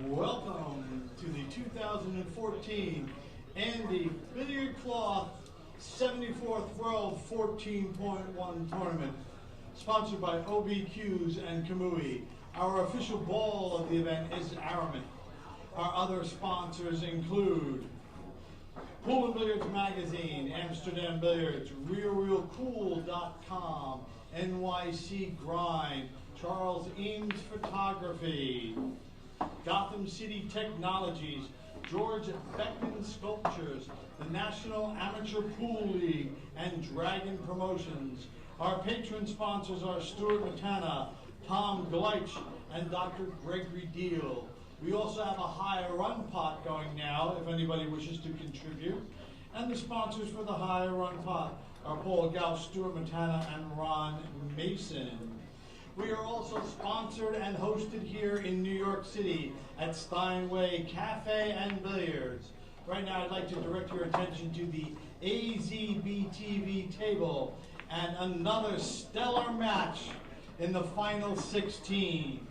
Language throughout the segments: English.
Welcome to the 2014 Andy Billiard Cloth 74th World 14.1 Tournament, sponsored by OBQs and Kamui. Our official ball of the event is Aramis. Our other sponsors include Pool and Billiards Magazine, Amsterdam Billiards, RealRealCool.com, NYC Grind, Charles Eames Photography, Gotham City Technologies, George Beckman Sculptures, the National Amateur Pool League, and Dragon Promotions. Our patron sponsors are Stuart Matana, Tom Gleich, and Dr. Gregory Deal. We also have a high run pot going now, if anybody wishes to contribute. And the sponsors for the high run pot are Paul Gauss, Stuart Matana, and Ron Mason. We are also sponsored and hosted here in New York City at Steinway Cafe and Billiards. Right now I'd like to direct your attention to the AZB-TV table and another stellar match in the final 16.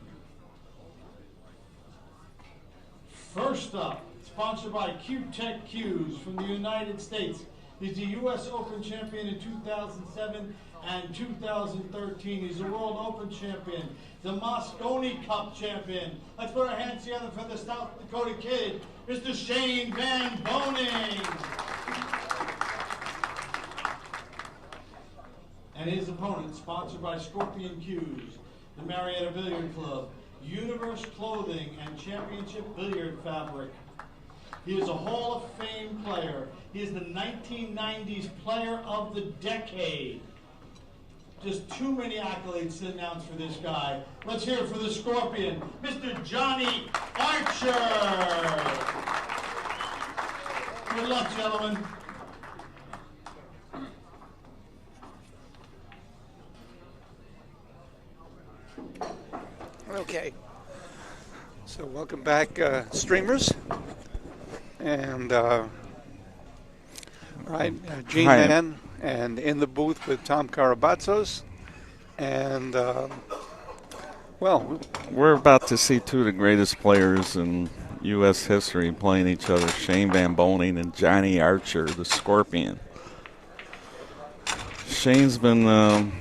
First up, sponsored by Q-Tech Qs from the United States. He's the U.S. Open champion in 2007 and 2013. He's a World Open champion, the Moscone Cup champion. Let's put our hands together for the South Dakota Kid, Mr. Shane Van Boning. And his opponent, sponsored by Scorpion Qs, the Marietta Billiard Club, Universe Clothing, and Championship Billiard Fabric. He is a Hall of Fame player. He is the 1990s Player of the Decade. Just too many accolades to announce for this guy. Let's hear it for the Scorpion, Mr. Johnny Archer. Good luck, gentlemen. Okay, so welcome back, streamers, and G-Man, and in the booth with Tom Karabatsos, and well, we're about to see two of the greatest players in U.S. history playing each other, Shane Van Boning and Johnny Archer, the Scorpion. Shane's been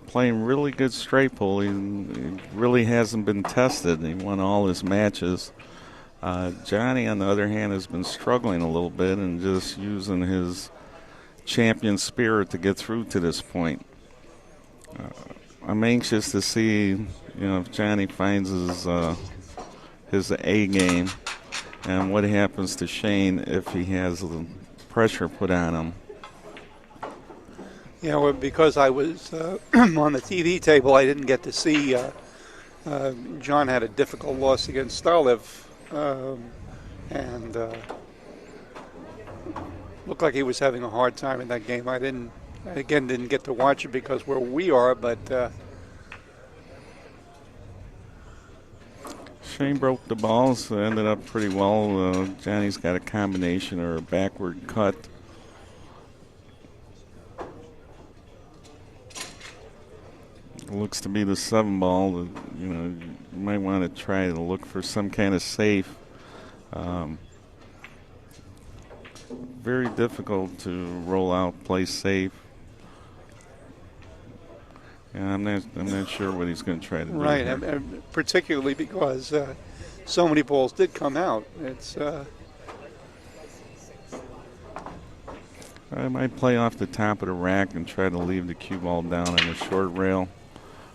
playing really good straight pool. He really hasn't been tested. He won all his matches. Johnny, on the other hand, has been struggling a little bit and just using his champion spirit to get through to this point. I'm anxious to see, if Johnny finds his A game and what happens to Shane if he has the pressure put on him. Because I was on the TV table, I didn't get to see John had a difficult loss against Starlev, and looked like he was having a hard time in that game. I didn't get to watch it because where we are, but Shane broke the balls, ended up pretty well. Johnny's got a combination or a backward cut. Looks to be the 7-ball. You might want to try to look for some kind of safe. Very difficult to roll out, play safe. Yeah, I'm not sure what he's going to try to do. Right, and particularly because so many balls did come out. It's. I might play off the top of the rack and try to leave the cue ball down on the short rail.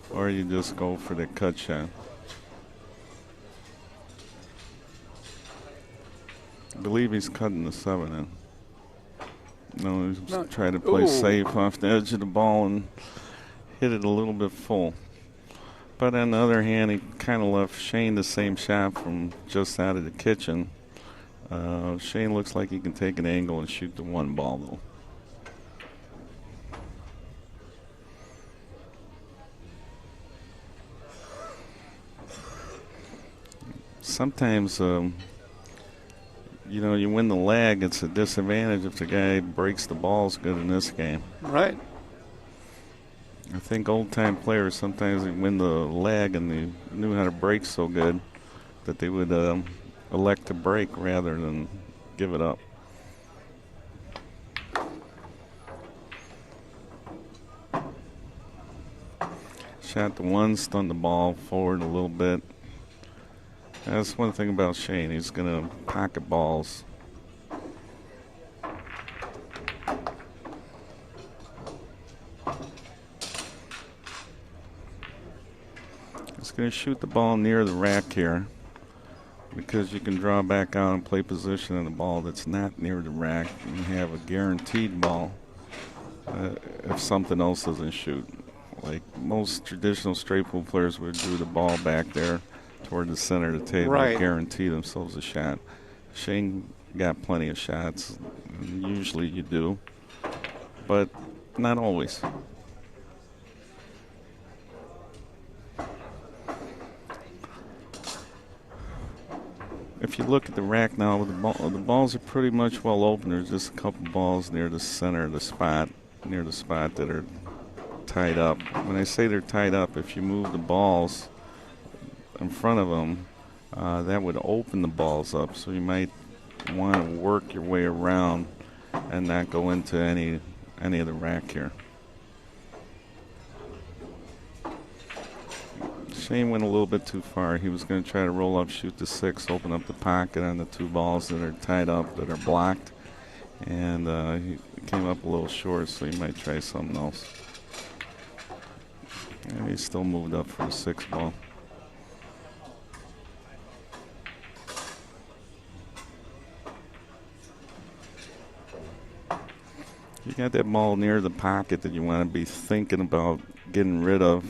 Or you just go for the cut shot. I believe he's cutting the 7 in. No, he's trying to play safe off the edge of the ball and hit it a little bit full. But on the other hand, he kind of left Shane the same shot from just out of the kitchen. Shane looks like he can take an angle and shoot the 1 ball, though. Sometimes, you win the lag. It's a disadvantage if the guy breaks the balls good in this game. Right. I think old-time players, sometimes they win the lag and they knew how to break so good that they would elect to break rather than give it up. Shot the one, stunned the ball forward a little bit. That's one thing about Shane. He's going to pocket balls. He's going to shoot the ball near the rack here because you can draw back out and play position on a ball that's not near the rack and have a guaranteed ball if something else doesn't shoot. Like most traditional straight pool players would do the ball back there toward the center of the table to guarantee themselves a shot. Shane got plenty of shots. Usually you do, but not always. If you look at the rack now, the balls are pretty much well open. There's just a couple balls near the center of the spot, near the spot that are tied up. When I say they're tied up, if you move the balls in front of them, that would open the balls up. So you might want to work your way around and not go into any of the rack here. Shane went a little bit too far. He was going to try to roll up, shoot the 6, open up the pocket on the 2 balls that are tied up, that are blocked. And he came up a little short, so he might try something else. And he still moved up for the 6 ball. You got that ball near the pocket that you want to be thinking about getting rid of.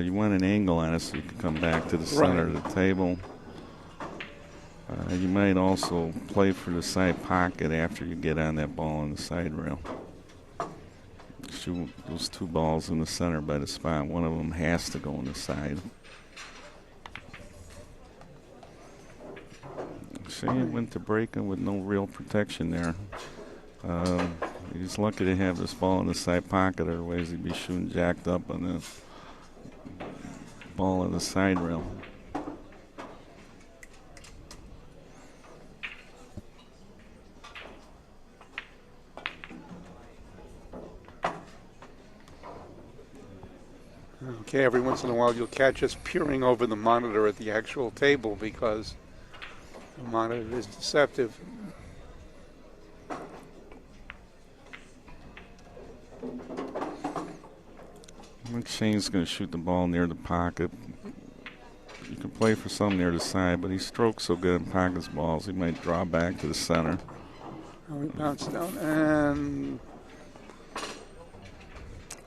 You want an angle on it so you can come back to the center of the table. You might also play for the side pocket after you get on that ball on the side rail. Shoot those 2 balls in the center by the spot. One of them has to go on the side. Shane went to breaking with no real protection there. He's lucky to have this ball in the side pocket, otherwise he'd be shooting jacked up on the ball on the side rail. Okay, every once in a while you'll catch us peering over the monitor at the actual table because the monitor is deceptive. I think Shane's going to shoot the ball near the pocket. You can play for some near the side, but he strokes so good in pockets balls, he might draw back to the center. Oh, he bounced down, and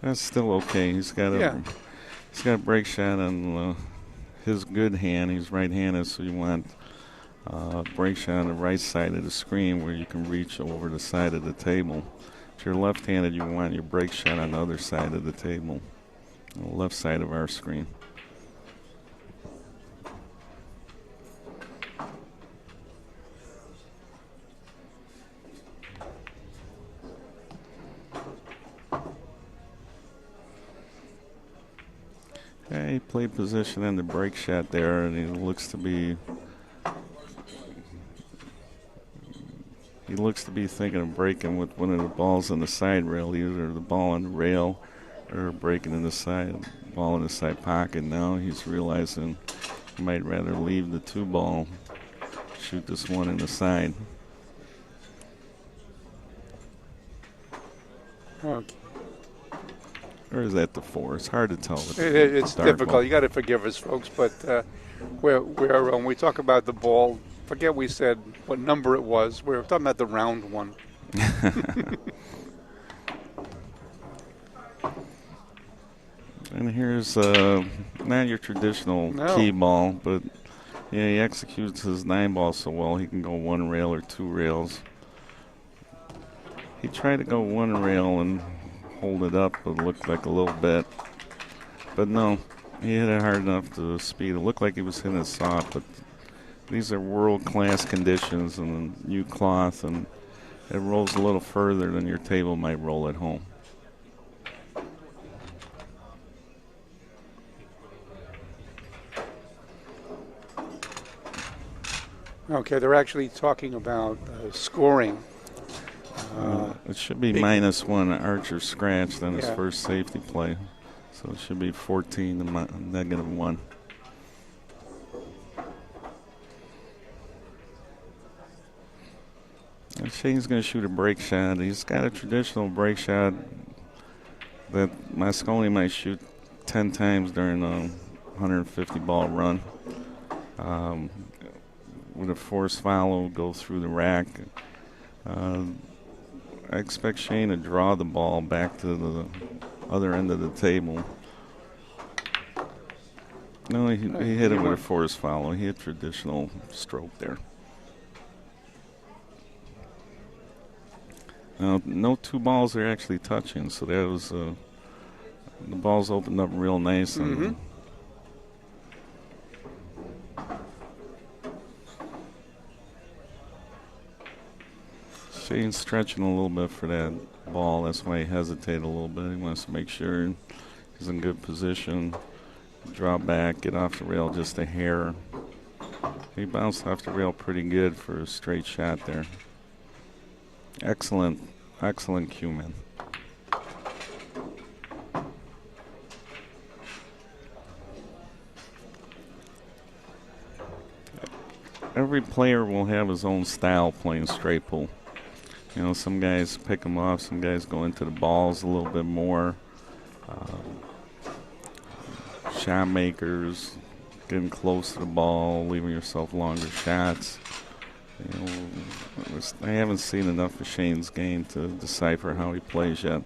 that's still okay. He's got a break shot on his good hand. He's right-handed, so you want a break shot on the right side of the screen where you can reach over the side of the table. If you're left-handed, you want your break shot on the other side of the table, on the left side of our screen. Okay, he played position in the break shot there, and he looks to be thinking of breaking with one of the balls on the side rail, either the ball on the rail or breaking in the side ball in the side pocket. Now he's realizing he might rather leave the 2 ball, shoot this one in the side. okay. Or is that the 4? It's hard to tell. It's difficult. You got to forgive us, folks, but when we talk about the ball, forget we said what number it was. We're talking about the round one. And here's not your traditional key ball, but yeah, he executes his 9 ball so well he can go 1 rail or 2 rails. He tried to go 1 rail and hold it up, but it looked like a little bit. But no, he hit it hard enough to speed. It looked like he was hitting it soft, but these are world-class conditions and new cloth, and it rolls a little further than your table might roll at home. Okay, they're actually talking about scoring. It should be -1 Archer scratched on his Yeah. first safety play. So it should be 14 to -1. And Shane's going to shoot a break shot. He's got a traditional break shot that Moscone might shoot 10 times during a 150-ball run. With a forced follow, go through the rack. I expect Shane to draw the ball back to the other end of the table. No, he hit it with a forced follow. He hit traditional stroke there. Now, no two balls are actually touching, so that was the balls opened up real nice. And Shane's stretching a little bit for that ball. That's why he hesitated a little bit. He wants to make sure he's in good position. Drop back, get off the rail just a hair. He bounced off the rail pretty good for a straight shot there. Excellent cue, man. Every player will have his own style playing straight pool. You know, some guys pick them off, some guys go into the balls a little bit more. Shot makers, getting close to the ball, leaving yourself longer shots. You know, I haven't seen enough of Shane's game to decipher how he plays yet.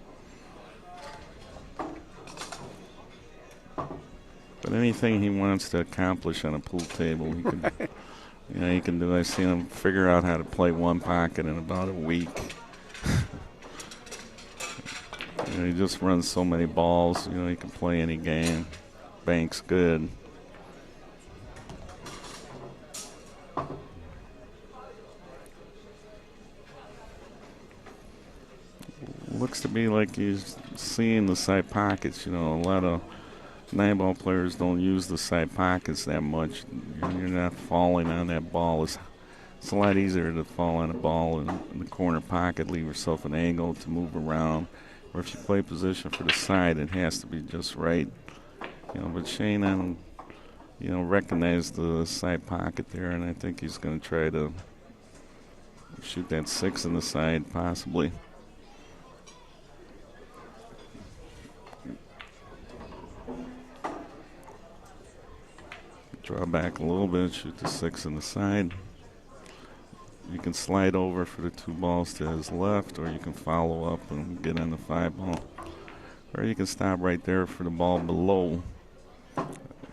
But anything he wants to accomplish on a pool table, he can. He can do. I've seen him figure out how to play one pocket in about a week. He just runs so many balls. He can play any game. Bank's good. Looks to be like he's seeing the side pockets. A lot of 9-ball players don't use the side pockets that much. You're not falling on that ball. It's a lot easier to fall on a ball in the corner pocket, leave yourself an angle to move around. Or if you play position for the side, it has to be just right. But Shane, recognized the side pocket there, and I think he's going to try to shoot that 6 in the side, possibly. Draw back a little bit, shoot the 6 in the side. You can slide over for the 2 balls to his left, or you can follow up and get on the 5-ball. Or you can stop right there for the ball below.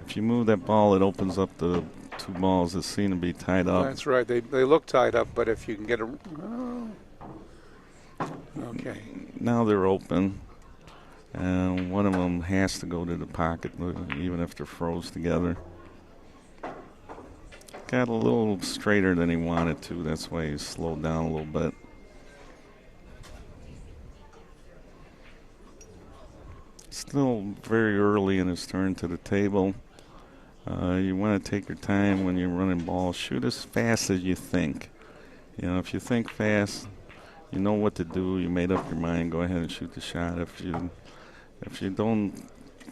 If you move that ball, it opens up the 2 balls that seem to be tied up. That's right. They look tied up, but if you can get a... Okay. Now they're open, and one of them has to go to the pocket, even if they're froze together. Got a little straighter than he wanted to. That's why he slowed down a little bit. Still very early in his turn to the table. You want to take your time when you're running balls. Shoot as fast as you think. If you think fast, you know what to do. You made up your mind. Go ahead and shoot the shot. If you don't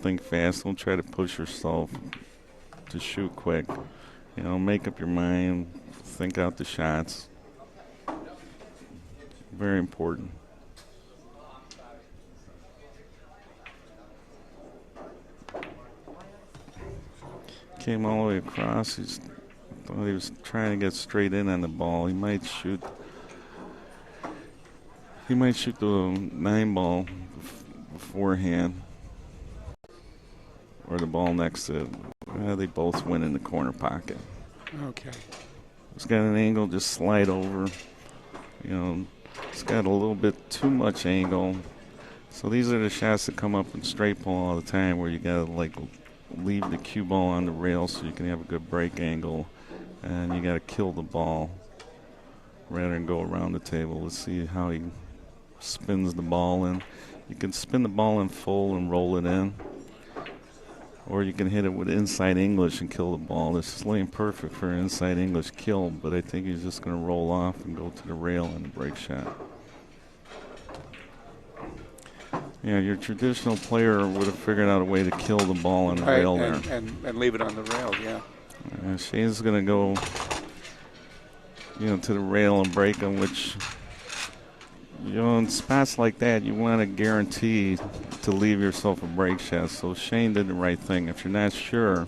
think fast, don't try to push yourself to shoot quick. Make up your mind. Think out the shots. Very important. Came all the way across. Thought he was trying to get straight in on the ball. He might shoot the 9-ball beforehand, or the ball next to it. They both went in the corner pocket. Okay. He's got an angle, just slide over. It's got a little bit too much angle. So these are the shots that come up in straight ball all the time, where you got to leave the cue ball on the rail so you can have a good break angle, and you got to kill the ball rather than go around the table. Let's see how he spins the ball in. You can spin the ball in full and roll it in. or you can hit it with inside English and kill the ball. This is laying perfect for an inside English kill, but I think he's just going to roll off and go to the rail in a break shot. Yeah, your traditional player would have figured out a way to kill the ball on the rail there. And leave it on the rail, yeah. Shane's going to go, to the rail and break him, which, in spots like that, you want to guarantee to leave yourself a break shot. So Shane did the right thing. If you're not sure,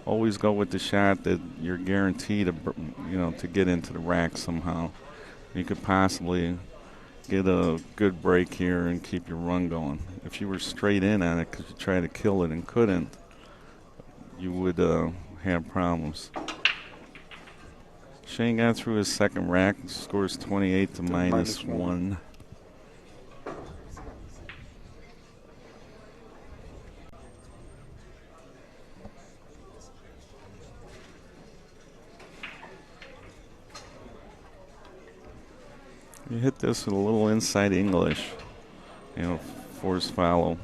always go with the shot that you're guaranteed to get into the rack somehow. You could possibly get a good break here and keep your run going. If you were straight in on it because you tried to kill it and couldn't, you would have problems. Shane got through his second rack, scores 28 to minus one. You hit this with a little inside English, force follow.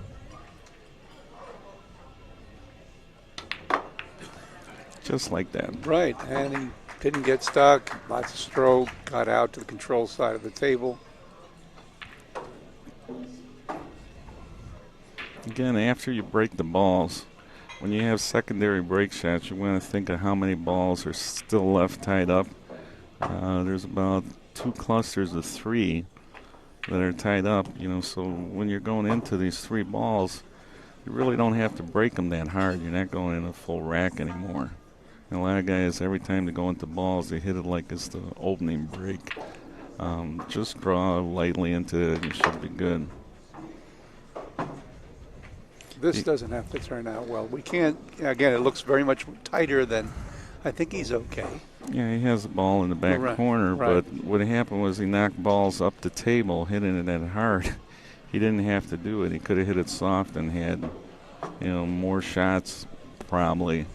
Just like that. Right, and he didn't get stuck, lots of stroke, got out to the control side of the table. Again, after you break the balls, when you have secondary break shots, you want to think of how many balls are still left tied up. There's about 2 clusters of 3 that are tied up, so when you're going into these 3 balls, you really don't have to break them that hard. You're not going in a full rack anymore. And a lot of guys, every time they go into balls, they hit it like it's the opening break. Just draw lightly into it and you should be good. This doesn't have to turn out well. We can't, again, it looks very much tighter than, I think he's okay. Yeah, he has the ball in the back corner, but what happened was he knocked balls up the table, hitting it that hard. He didn't have to do it. He could have hit it soft and had, more shots probably.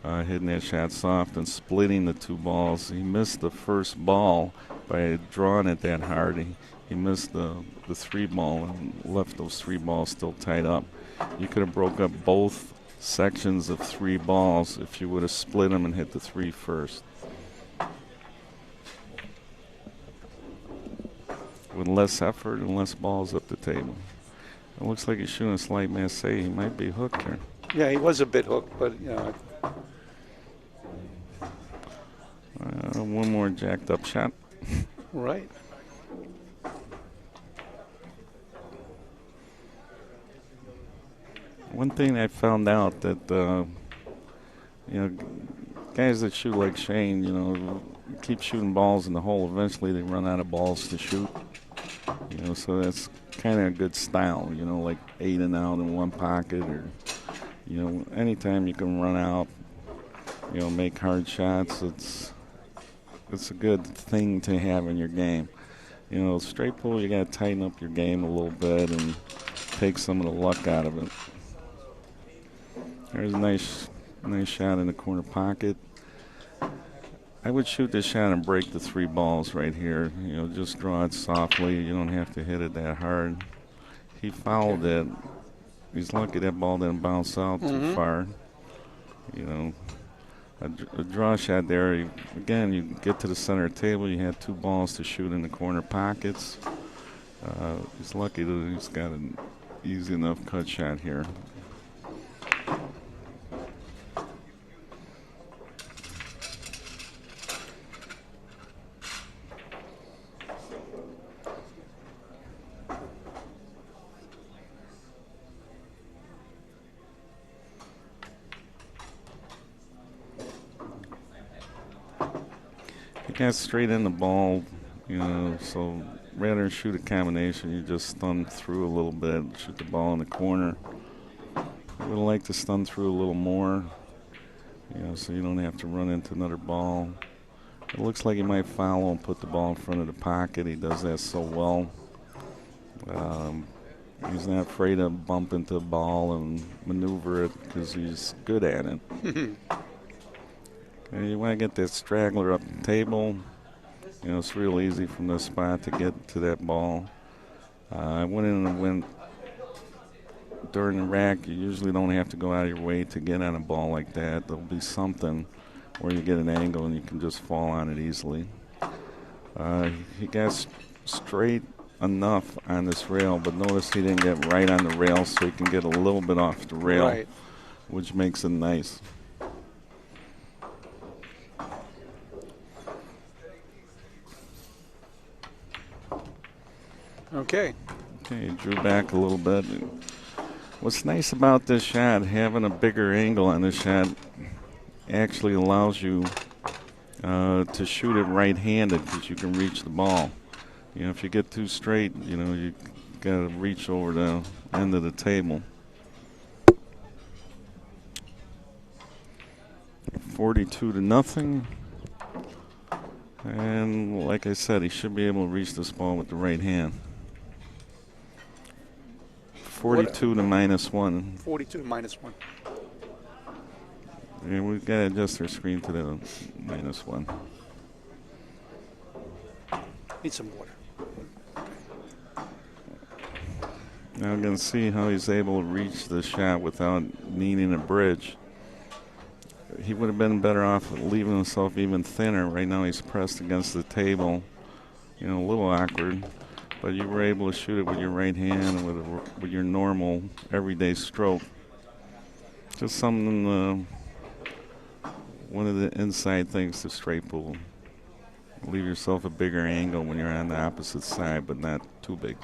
Hitting that shot soft and splitting the 2 balls. He missed the first ball by drawing it that hard. He missed the 3 ball and left those 3 balls still tied up. You could have broke up both sections of 3 balls if you would have split them and hit the 3 first. With less effort and less balls up the table. It looks like he's shooting a slight masse. He might be hooked here. Yeah, he was a bit hooked, but, one more jacked up shot. Right. One thing I found out that, guys that shoot like Shane, keep shooting balls in the hole, eventually they run out of balls to shoot. So that's kind of a good style, like 8 and out in one pocket, or, anytime you can run out, make hard shots, it's a good thing to have in your game. Straight pull, you got to tighten up your game a little bit and take some of the luck out of it. There's a nice shot in the corner pocket. I would shoot this shot and break the 3 balls right here. Just draw it softly. You don't have to hit it that hard. He fouled it. He's lucky that ball didn't bounce out too far. A draw shot there. Again, you get to the center table. You had 2 balls to shoot in the corner pockets. He's lucky that he's got an easy enough cut shot here. Got straight in the ball, so rather than shoot a combination, you just stun through a little bit, shoot the ball in the corner. I would like to stun through a little more, so you don't have to run into another ball. It looks like he might foul and put the ball in front of the pocket. He does that so well. He's not afraid to bump into the ball and maneuver it because he's good at it. You want to get that straggler up the table. It's real easy from this spot to get to that ball. I went in and went during the rack, you usually don't have to go out of your way to get on a ball like that. There'll be something where you get an angle and you can just fall on it easily. He got straight enough on this rail, but notice he didn't get right on the rail, so he can get a little bit off the rail, Right. which makes it nice. Okay. Okay, drew back a little bit. What's nice about this shot, having a bigger angle on this shot, actually allows you to shoot it right-handed because you can reach the ball. You know, if you get too straight, you know, you got to reach over the end of the table. 42-0. And like I said, he should be able to reach this ball with the right hand. 42 to -1. 42 to -1. Yeah, we've got to adjust our screen to the -1. Need some water. Now I'm going to see how he's able to reach the shot without needing a bridge. He would have been better off leaving himself even thinner. Right now he's pressed against the table. You know, a little awkward. But you were able to shoot it with your right hand and with your normal, everyday stroke. Just something, one of the inside things to straight pool. Leave yourself a bigger angle when you're on the opposite side, but not too big.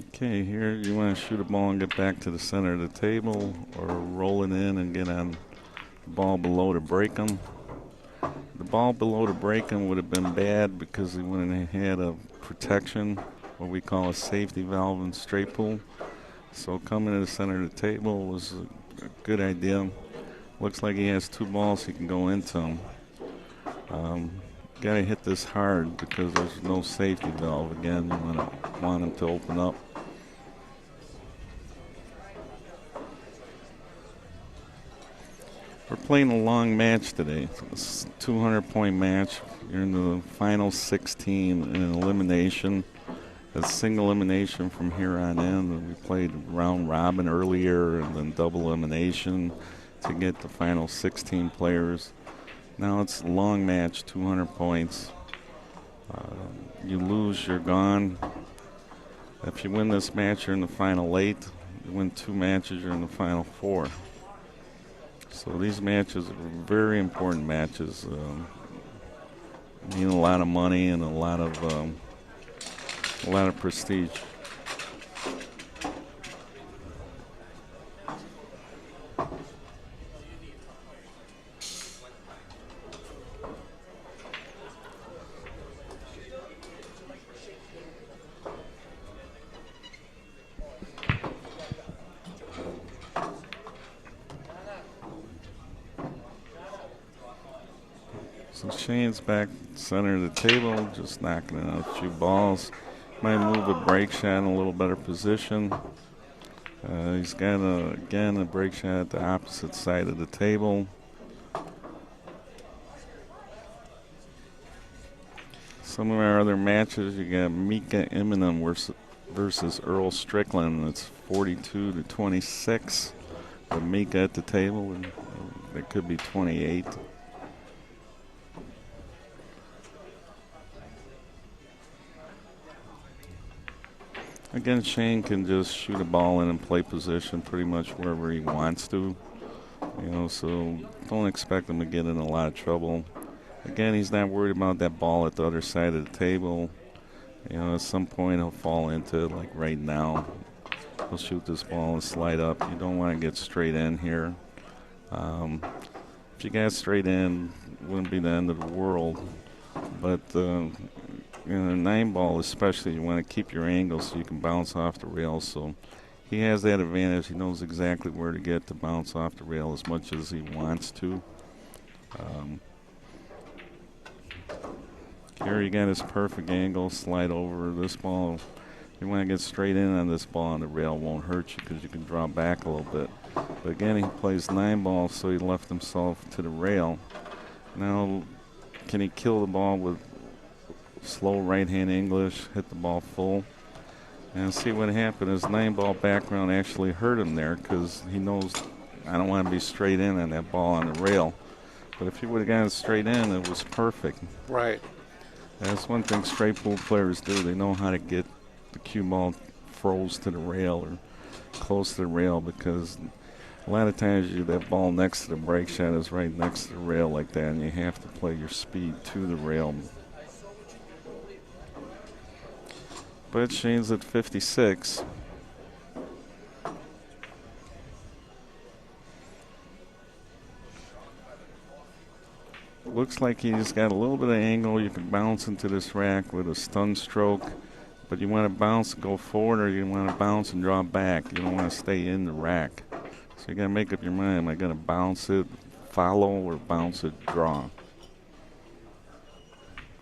Okay, here you want to shoot a ball and get back to the center of the table, or roll it in and get on the ball below to break them. The ball below to break them would have been bad because he wouldn't have had a protection, what we call a safety valve in straight pool. So coming to the center of the table was a good idea. Looks like he has two balls he can go into them. Got to hit this hard because there's no safety valve. Again, you want him to open up. We're playing a long match today. It's a 200-point match. You're in the final 16 in an elimination. A single elimination from here on in. We played round robin earlier and then double elimination to get the final 16 players. Now it's a long match, 200 points. You lose, you're gone. If you win this match, you're in the final 8. You win 2 matches, you're in the final 4. So these matches are very important matches. Mean a lot of money and a lot of prestige. So Shane's back center of the table, just knocking out a few balls. Might move a break shot in a little better position. He's got, again, a break shot at the opposite side of the table. Some of our other matches, you got Mika Eminem versus Earl Strickland. It's 42-26 with Mika at the table, and it could be 28. Again, Shane can just shoot a ball in and play position pretty much wherever he wants to. You know, so don't expect him to get in a lot of trouble. Again, he's not worried about that ball at the other side of the table. You know, at some point he'll fall into it, like right now. He'll shoot this ball and slide up. You don't want to get straight in here. If you got straight in, it wouldn't be the end of the world. But in a 9-ball especially, you want to keep your angle so you can bounce off the rail. So he has that advantage. He knows exactly where to get to bounce off the rail as much as he wants to. Here you got his perfect angle, slide over this ball. You want to get straight in on this ball, and the rail won't hurt you because you can draw back a little bit. But again, he plays 9-ball, so he left himself to the rail. Now, can he kill the ball with slow right-hand English, hit the ball full? And see what happened. His 9-ball background actually hurt him there because he knows I don't want to be straight in on that ball on the rail. But if he would have gotten straight in, it was perfect. Right. That's one thing straight pool players do. They know how to get the cue ball froze to the rail or close to the rail, because a lot of times that ball next to the break shot is right next to the rail like that, and you have to play your speed to the rail. But Shane's at 56. Looks like he's got a little bit of angle. You can bounce into this rack with a stun stroke, but you want to bounce, go forward, or you want to bounce and draw back. You don't want to stay in the rack. So you got to make up your mind. Am I going to bounce it, follow, or bounce it, draw?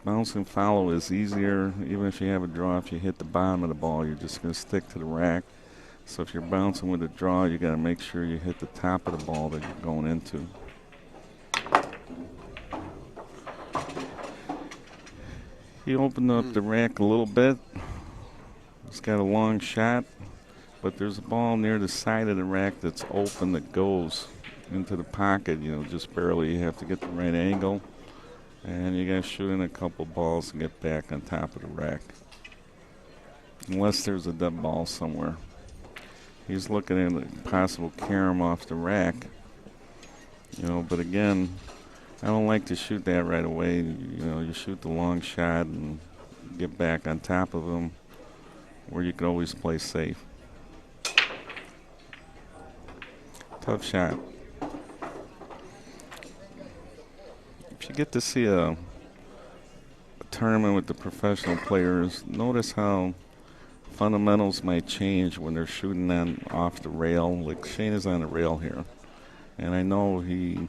Bounce and follow is easier. Even if you have a draw, if you hit the bottom of the ball, you're just going to stick to the rack. So if you're bouncing with a draw, you got to make sure you hit the top of the ball that you're going into. He opened up the rack a little bit. He's got a long shot, but there's a ball near the side of the rack that's open that goes into the pocket, just barely. You have to get the right angle, and you got to shoot in a couple balls and get back on top of the rack. Unless there's a dead ball somewhere. He's looking at a possible carom off the rack, but again, I don't like to shoot that right away. You shoot the long shot and get back on top of him, where you can always play safe. Tough shot. If you get to see a tournament with the professional players, notice how fundamentals might change when they're shooting off the rail. Like Shane is on the rail here, and I know he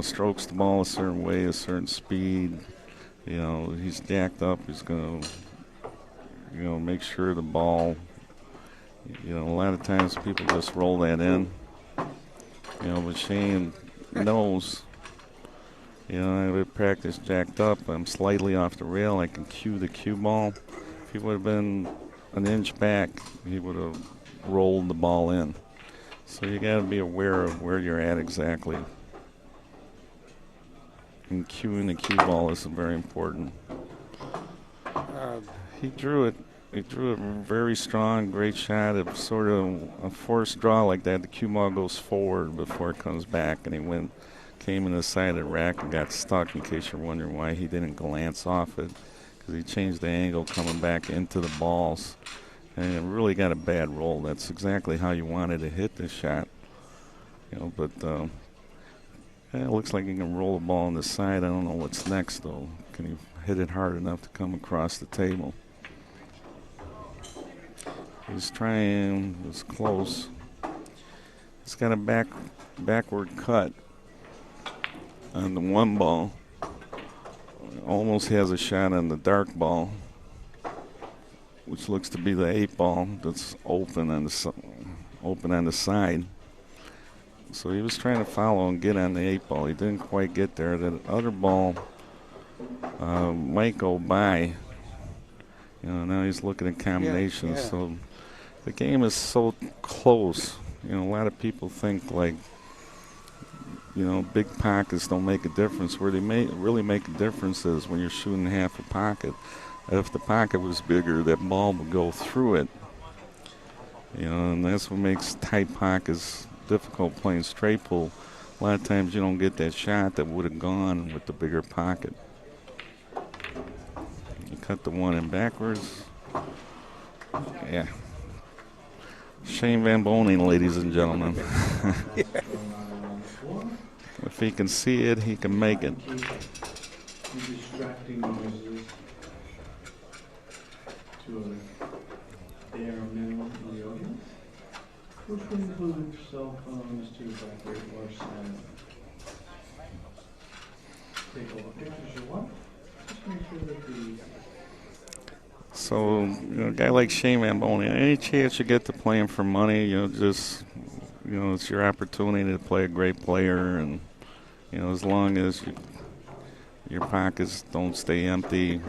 strokes the ball a certain way, a certain speed. He's jacked up. He's going to, make sure the ball, a lot of times people just roll that in. But Shane knows, I practice jacked up. I'm slightly off the rail. I can cue the cue ball. If he would have been an inch back, he would have rolled the ball in. So you got to be aware of where you're at exactly. And cueing the cue ball is very important. He drew it. He drew it very strong, great shot. It was sort of a forced draw like that. The cue ball goes forward before it comes back, and he came in the side of the rack and got stuck. In case you're wondering why he didn't glance off it, because he changed the angle coming back into the balls, and it really got a bad roll. That's exactly how you wanted to hit this shot, But it looks like he can roll the ball on the side. I don't know what's next, though. Can he hit it hard enough to come across the table? He's trying. It's close. He's got a backward cut on the 1 ball. Almost has a shot on the dark ball, which looks to be the 8 ball that's open on the side. So he was trying to follow and get on the 8 ball. He didn't quite get there. The other ball might go by. Now he's looking at combinations. Yeah. So the game is so close. A lot of people think like, big pockets don't make a difference. Where they really make a difference is when you're shooting half a pocket. If the pocket was bigger, that ball would go through it. And that's what makes tight pockets difficult playing straight pool. A lot of times you don't get that shot that would have gone with the bigger pocket. You cut the 1 in backwards. Yeah. Shane Van Boning, ladies and gentlemen. If he can see it, he can make it. Distracting noises to a bare minimum in the audience, which would include cell phones to vibrate or silent. Take all the pictures you want. Just make sure that the So, a guy like Shane Van Boning, any chance you get to play him for money, it's your opportunity to play a great player, and as long as your pockets don't stay empty.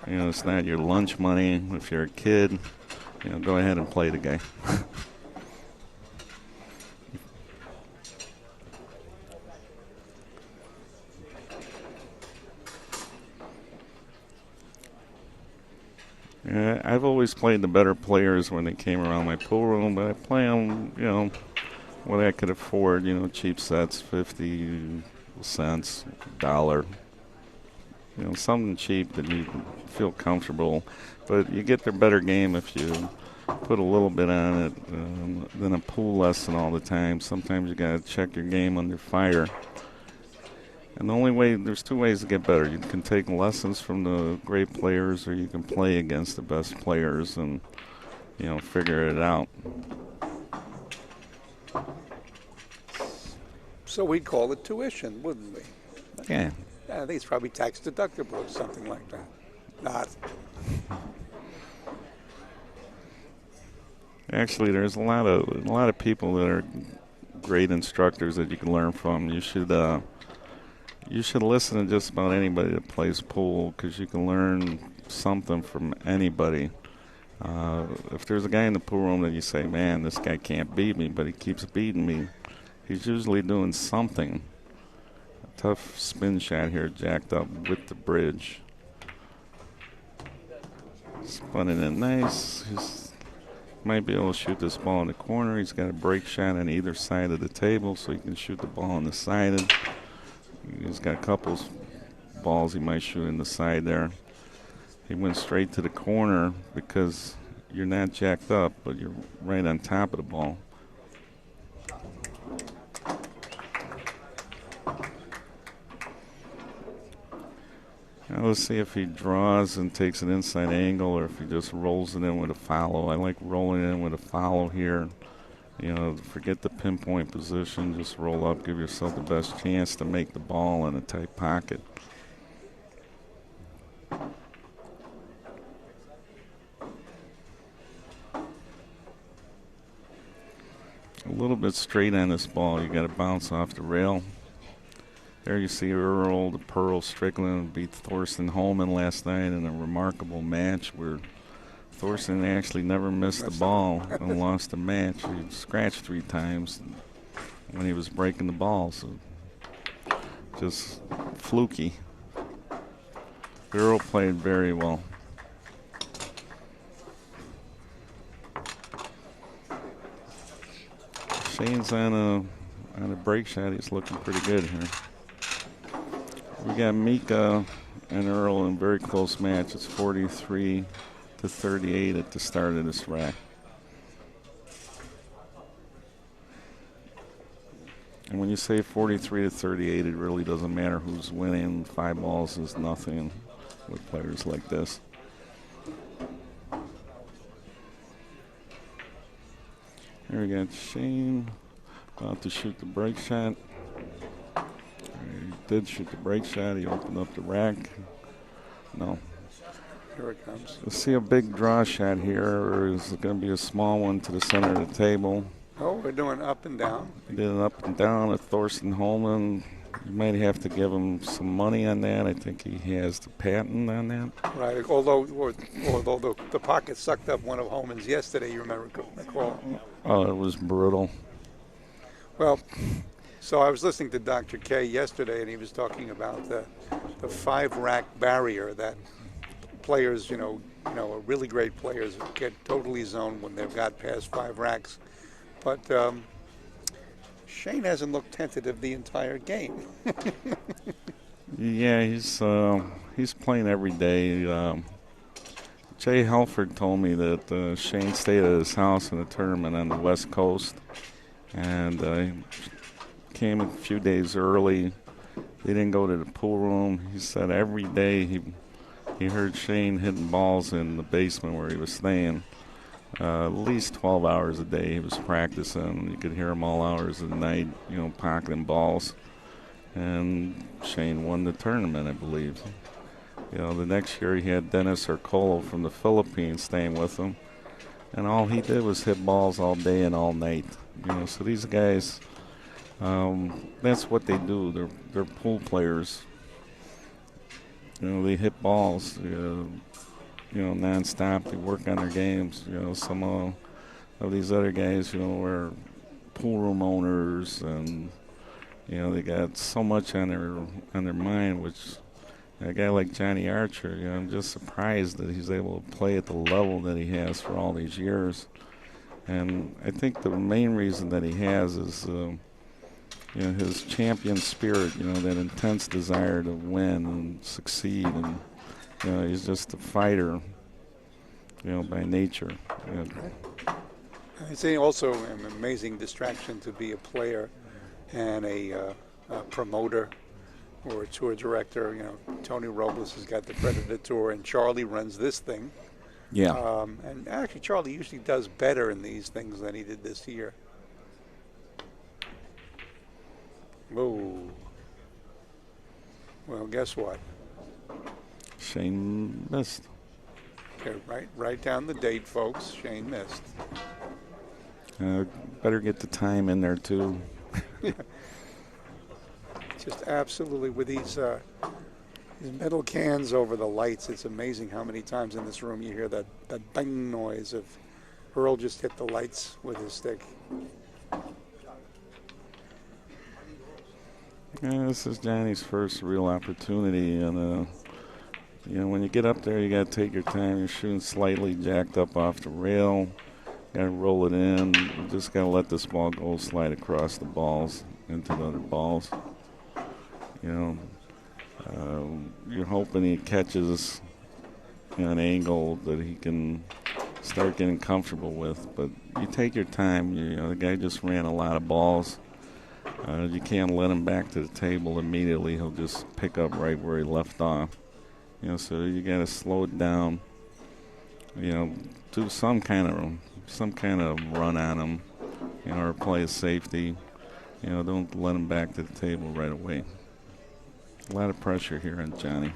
It's not your lunch money. If you're a kid, go ahead and play the game. Yeah, I've always played the better players when they came around my pool room, but I play them, what I could afford, cheap sets, 50 cents, $1. Something cheap that you feel comfortable. But you get their better game if you put a little bit on it than a pool lesson all the time. Sometimes you got to check your game under fire. And there's two ways to get better. You can take lessons from the great players, or you can play against the best players and, figure it out. So we'd call it tuition, wouldn't we? Yeah. I think it's probably tax deductible or something like that. Not. Actually, there's a lot of people that are great instructors that you can learn from. You should listen to just about anybody that plays pool, because you can learn something from anybody. If there's a guy in the pool room that you say, man, this guy can't beat me, but he keeps beating me, he's usually doing something. A tough spin shot here, jacked up with the bridge. Spun it in nice. He's might be able to shoot this ball in the corner. He's got a break shot on either side of the table, so he can shoot the ball on the side. He's got a couple balls he might shoot in the side there. He went straight to the corner because you're not jacked up, but you're right on top of the ball. Now let's see if he draws and takes an inside angle, or if he just rolls it in with a follow. I like rolling it in with a follow here. Forget the pinpoint position. Just roll up, give yourself the best chance to make the ball in a tight pocket. A little bit straight on this ball. You got to bounce off the rail. There you see Earl, the Pearl Strickland beat Thorsten Holman last night in a remarkable match where Thorsten actually never missed the ball and lost the match. He scratched 3 times when he was breaking the ball, so just fluky. Earl played very well. Shane's on a break shot. He's looking pretty good here. We got Mika and Earl in a very close match. It's 43-38 at the start of this rack. And when you say 43-38, it really doesn't matter who's winning. 5 balls is nothing with players like this. Here we got Shane about to shoot the break shot. He did shoot the break shot. He opened up the rack. No. Here it comes. Let's see a big draw shot here, or is it going to be a small one to the center of the table? Oh, we're doing up and down. He did an up and down at Thorsten Holman. You might have to give him some money on that. I think he has the patent on that. Right, although the pocket sucked up one of Holman's yesterday, you remember, Nicole. Oh, it was brutal. Well, so I was listening to Dr. K yesterday, and he was talking about the 5-rack barrier that players, really great players get totally zoned when they've got past 5 racks. But Shane hasn't looked tentative the entire game. Yeah, he's playing every day. Jay Helford told me that Shane stayed at his house in a tournament on the West Coast, and he came a few days early. They didn't go to the pool room. He said every day he heard Shane hitting balls in the basement where he was staying. At least 12 hours a day he was practicing. You could hear him all hours of the night, pocketing balls. And Shane won the tournament, I believe. The next year he had Dennis Arcolo from the Philippines staying with him. And all he did was hit balls all day and all night. So these guys, that's what they do. They're pool players. they hit balls, nonstop. They work on their games. Some of these other guys, are pool room owners, and they got so much on their mind. Which a guy like Johnny Archer, I'm just surprised that he's able to play at the level that he has for all these years. And I think the main reason that he has is, his champion spirit. That intense desire to win and succeed, and he's just a fighter, by nature. It's also an amazing distraction to be a player and a promoter or a tour director. Tony Robles has got the Predator Tour, and Charlie runs this thing. Yeah. And actually, Charlie usually does better in these things than he did this year. Oh. Well, guess what? Shane missed. Okay, write down the date, folks. Shane missed. Better get the time in there, too. Just absolutely with these metal cans over the lights, it's amazing how many times in this room you hear that bang noise of Earl just hit the lights with his stick. Yeah, this is Johnny's first real opportunity, and when you get up there, you got to take your time. You're shooting slightly jacked up off the rail. Got to roll it in. You just got to let this ball go slide across the balls into the other balls. You're hoping he catches an angle that he can start getting comfortable with. But you take your time. The guy just ran a lot of balls. You can't let him back to the table immediately. He'll just pick up right where he left off. So you got to slow it down. Do some kind of run on him, or play a safety. Don't let him back to the table right away. A lot of pressure here on Johnny.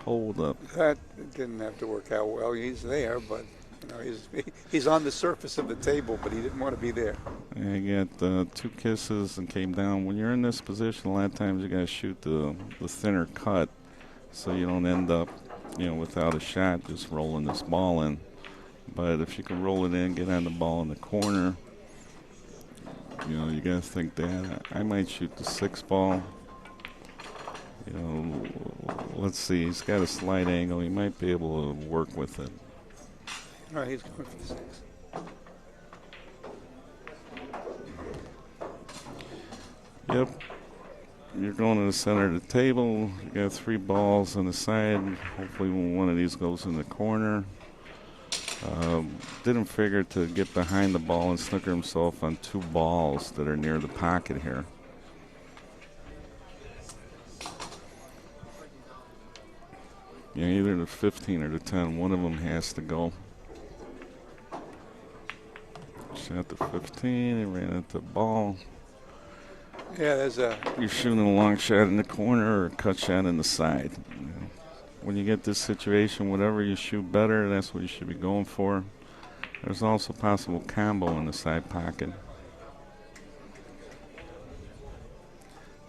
Hold up. That didn't have to work out well. He's there, but he's on the surface of the table, but he didn't want to be there. Yeah, he got 2 kisses and came down. When you're in this position, a lot of times you got to shoot the thinner cut, so you don't end up, without a shot, just rolling this ball in. But if you can roll it in, get on the ball in the corner, you got to think that. I might shoot the 6 ball. Let's see. He's got a slight angle. He might be able to work with it. All right, he's going for the 6. Yep. You're going to the center of the table. You got 3 balls on the side. Hopefully one of these goes in the corner. Didn't figure to get behind the ball and snooker himself on 2 balls that are near the pocket here. Either the 15 or the 10. One of them has to go. Shot the 15. He ran into the ball. Yeah, You're shooting a long shot in the corner or a cut shot in the side. When you get this situation, whatever you shoot better, that's what you should be going for. There's also possible combo in the side pocket.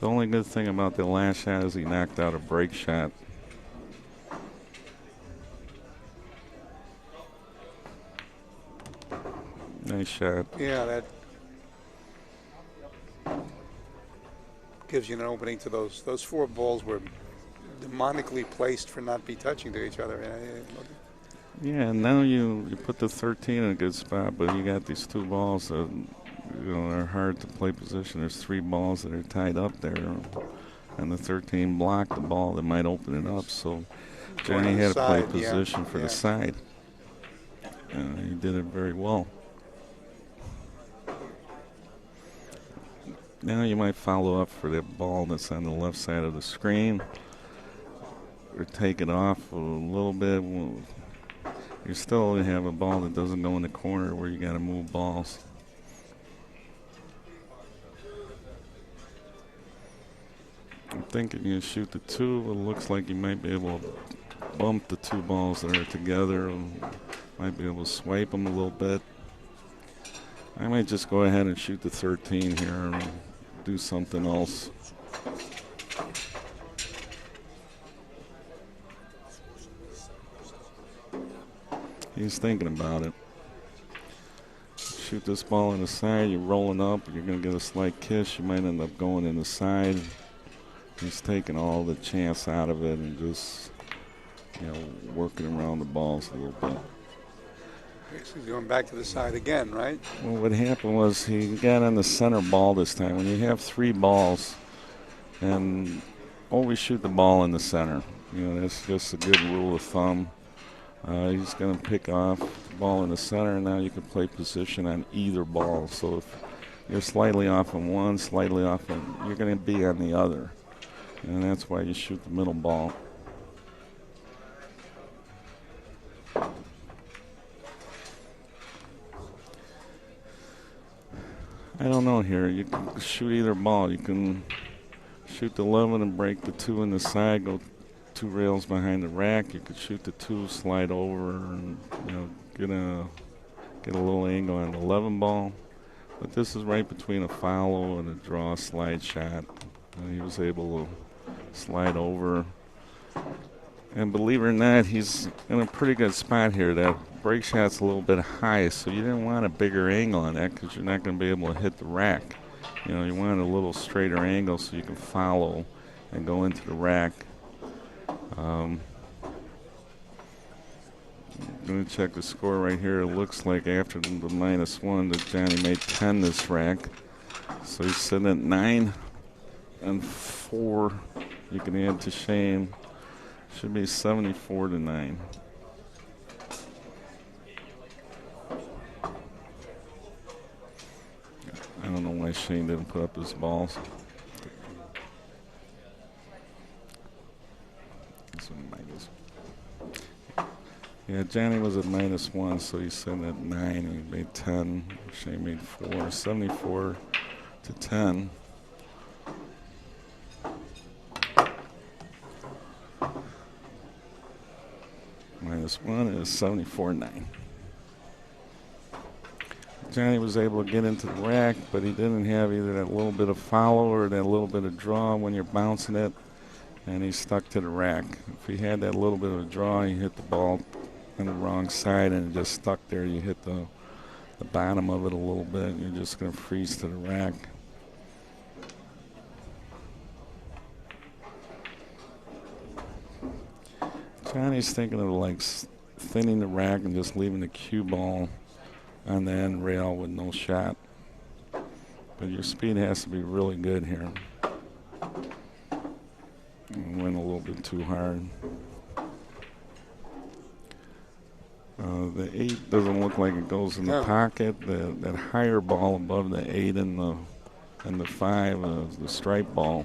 The only good thing about the last shot is he knocked out a break shot. Nice shot. Yeah, that gives you an opening to those 4 balls were demonically placed for not be touching to each other. Yeah, and now you put the 13 in a good spot, but you got these 2 balls that are hard to play position. There's 3 balls that are tied up there, and the 13 blocked the ball that might open it up. So Johnny had to play position for the side. He did it very well. Now you might follow up for that ball that's on the left side of the screen, or take it off a little bit. You still have a ball that doesn't go in the corner where you got to move balls. I'm thinking you shoot the 2. It looks like you might be able to bump the 2 balls that are together. And might be able to swipe them a little bit. I might just go ahead and shoot the 13 here and do something else. He's thinking about it. Shoot this ball in the side, you're rolling up, you're going to get a slight kiss, you might end up going in the side. He's taking all the chance out of it and just, working around the balls a little bit. So he's going back to the side again, right? Well, what happened was he got on the center ball this time. When you have 3 balls, and always shoot the ball in the center. That's just a good rule of thumb. He's going to pick off the ball in the center, and now you can play position on either ball. So if you're slightly off on one, slightly off on, you're going to be on the other. And that's why you shoot the middle ball. I don't know here. You can shoot either ball. You can shoot the 11 and break the 2 in the side, go 2 rails behind the rack. You could shoot the 2, slide over, and get a little angle on the 11 ball. But this is right between a follow and a draw slide shot. And he was able to slide over. And believe it or not, he's in a pretty good spot here. That break shot's a little bit high, so you didn't want a bigger angle on that because you're not going to be able to hit the rack. You want a little straighter angle so you can follow and go into the rack. I'm going to check the score right here. It looks like after the -1 that Johnny made 10 this rack. So he's sitting at 9 and 4. You can add to Shane. Should be 74-9. I don't know why Shane didn't put up his balls. Yeah, Johnny was at -1, so he's sitting at 9, and he made 10. Shane made 4, 74-10. -1 is 74-9. Johnny was able to get into the rack, but he didn't have either that little bit of follow or that little bit of draw when you're bouncing it, and he stuck to the rack. If he had that little bit of a draw, he hit the ball on the wrong side and it just stuck there. You hit the bottom of it a little bit, and you're just going to freeze to the rack. Johnny's thinking of like thinning the rack and just leaving the cue ball on the end rail with no shot. But your speed has to be really good here. And went a little bit too hard. The 8 doesn't look like it goes in the pocket. That higher ball above the 8 and the 5, the stripe ball,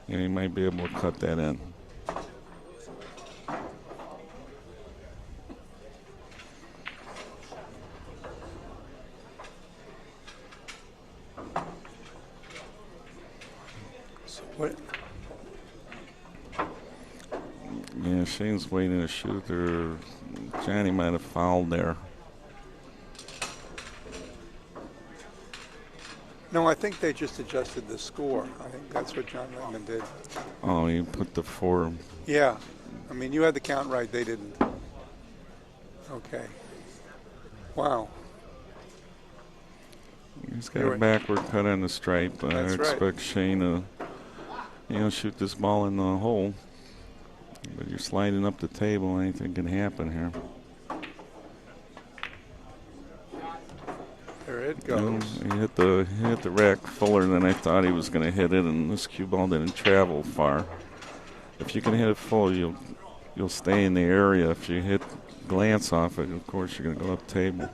you might be able to cut that in. What? Yeah, Shane's waiting to shoot there. Johnny might have fouled there. No, I think they just adjusted the score. I think that's what John Lemon did. Oh, you put the 4. Yeah. I mean, you had the count right. They didn't. Okay. Wow. He's got a backward cut on the stripe. I expect Shane to, shoot this ball in the hole. But you're sliding up the table. Anything can happen here. There it goes. He hit the rack fuller than I thought he was going to hit it, and this cue ball didn't travel far. If you can hit it full, you'll stay in the area. If you glance off it, of course you're going to go up table.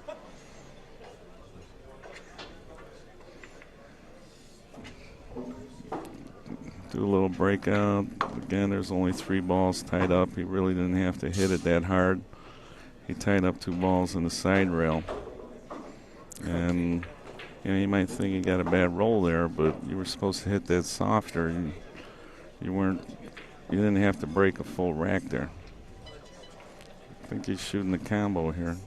Do a little breakout. Again, there's only 3 balls tied up. He really didn't have to hit it that hard. He tied up 2 balls in the side rail. And you might think you got a bad roll there, but you were supposed to hit that softer. And you didn't have to break a full rack there. I think he's shooting the combo here.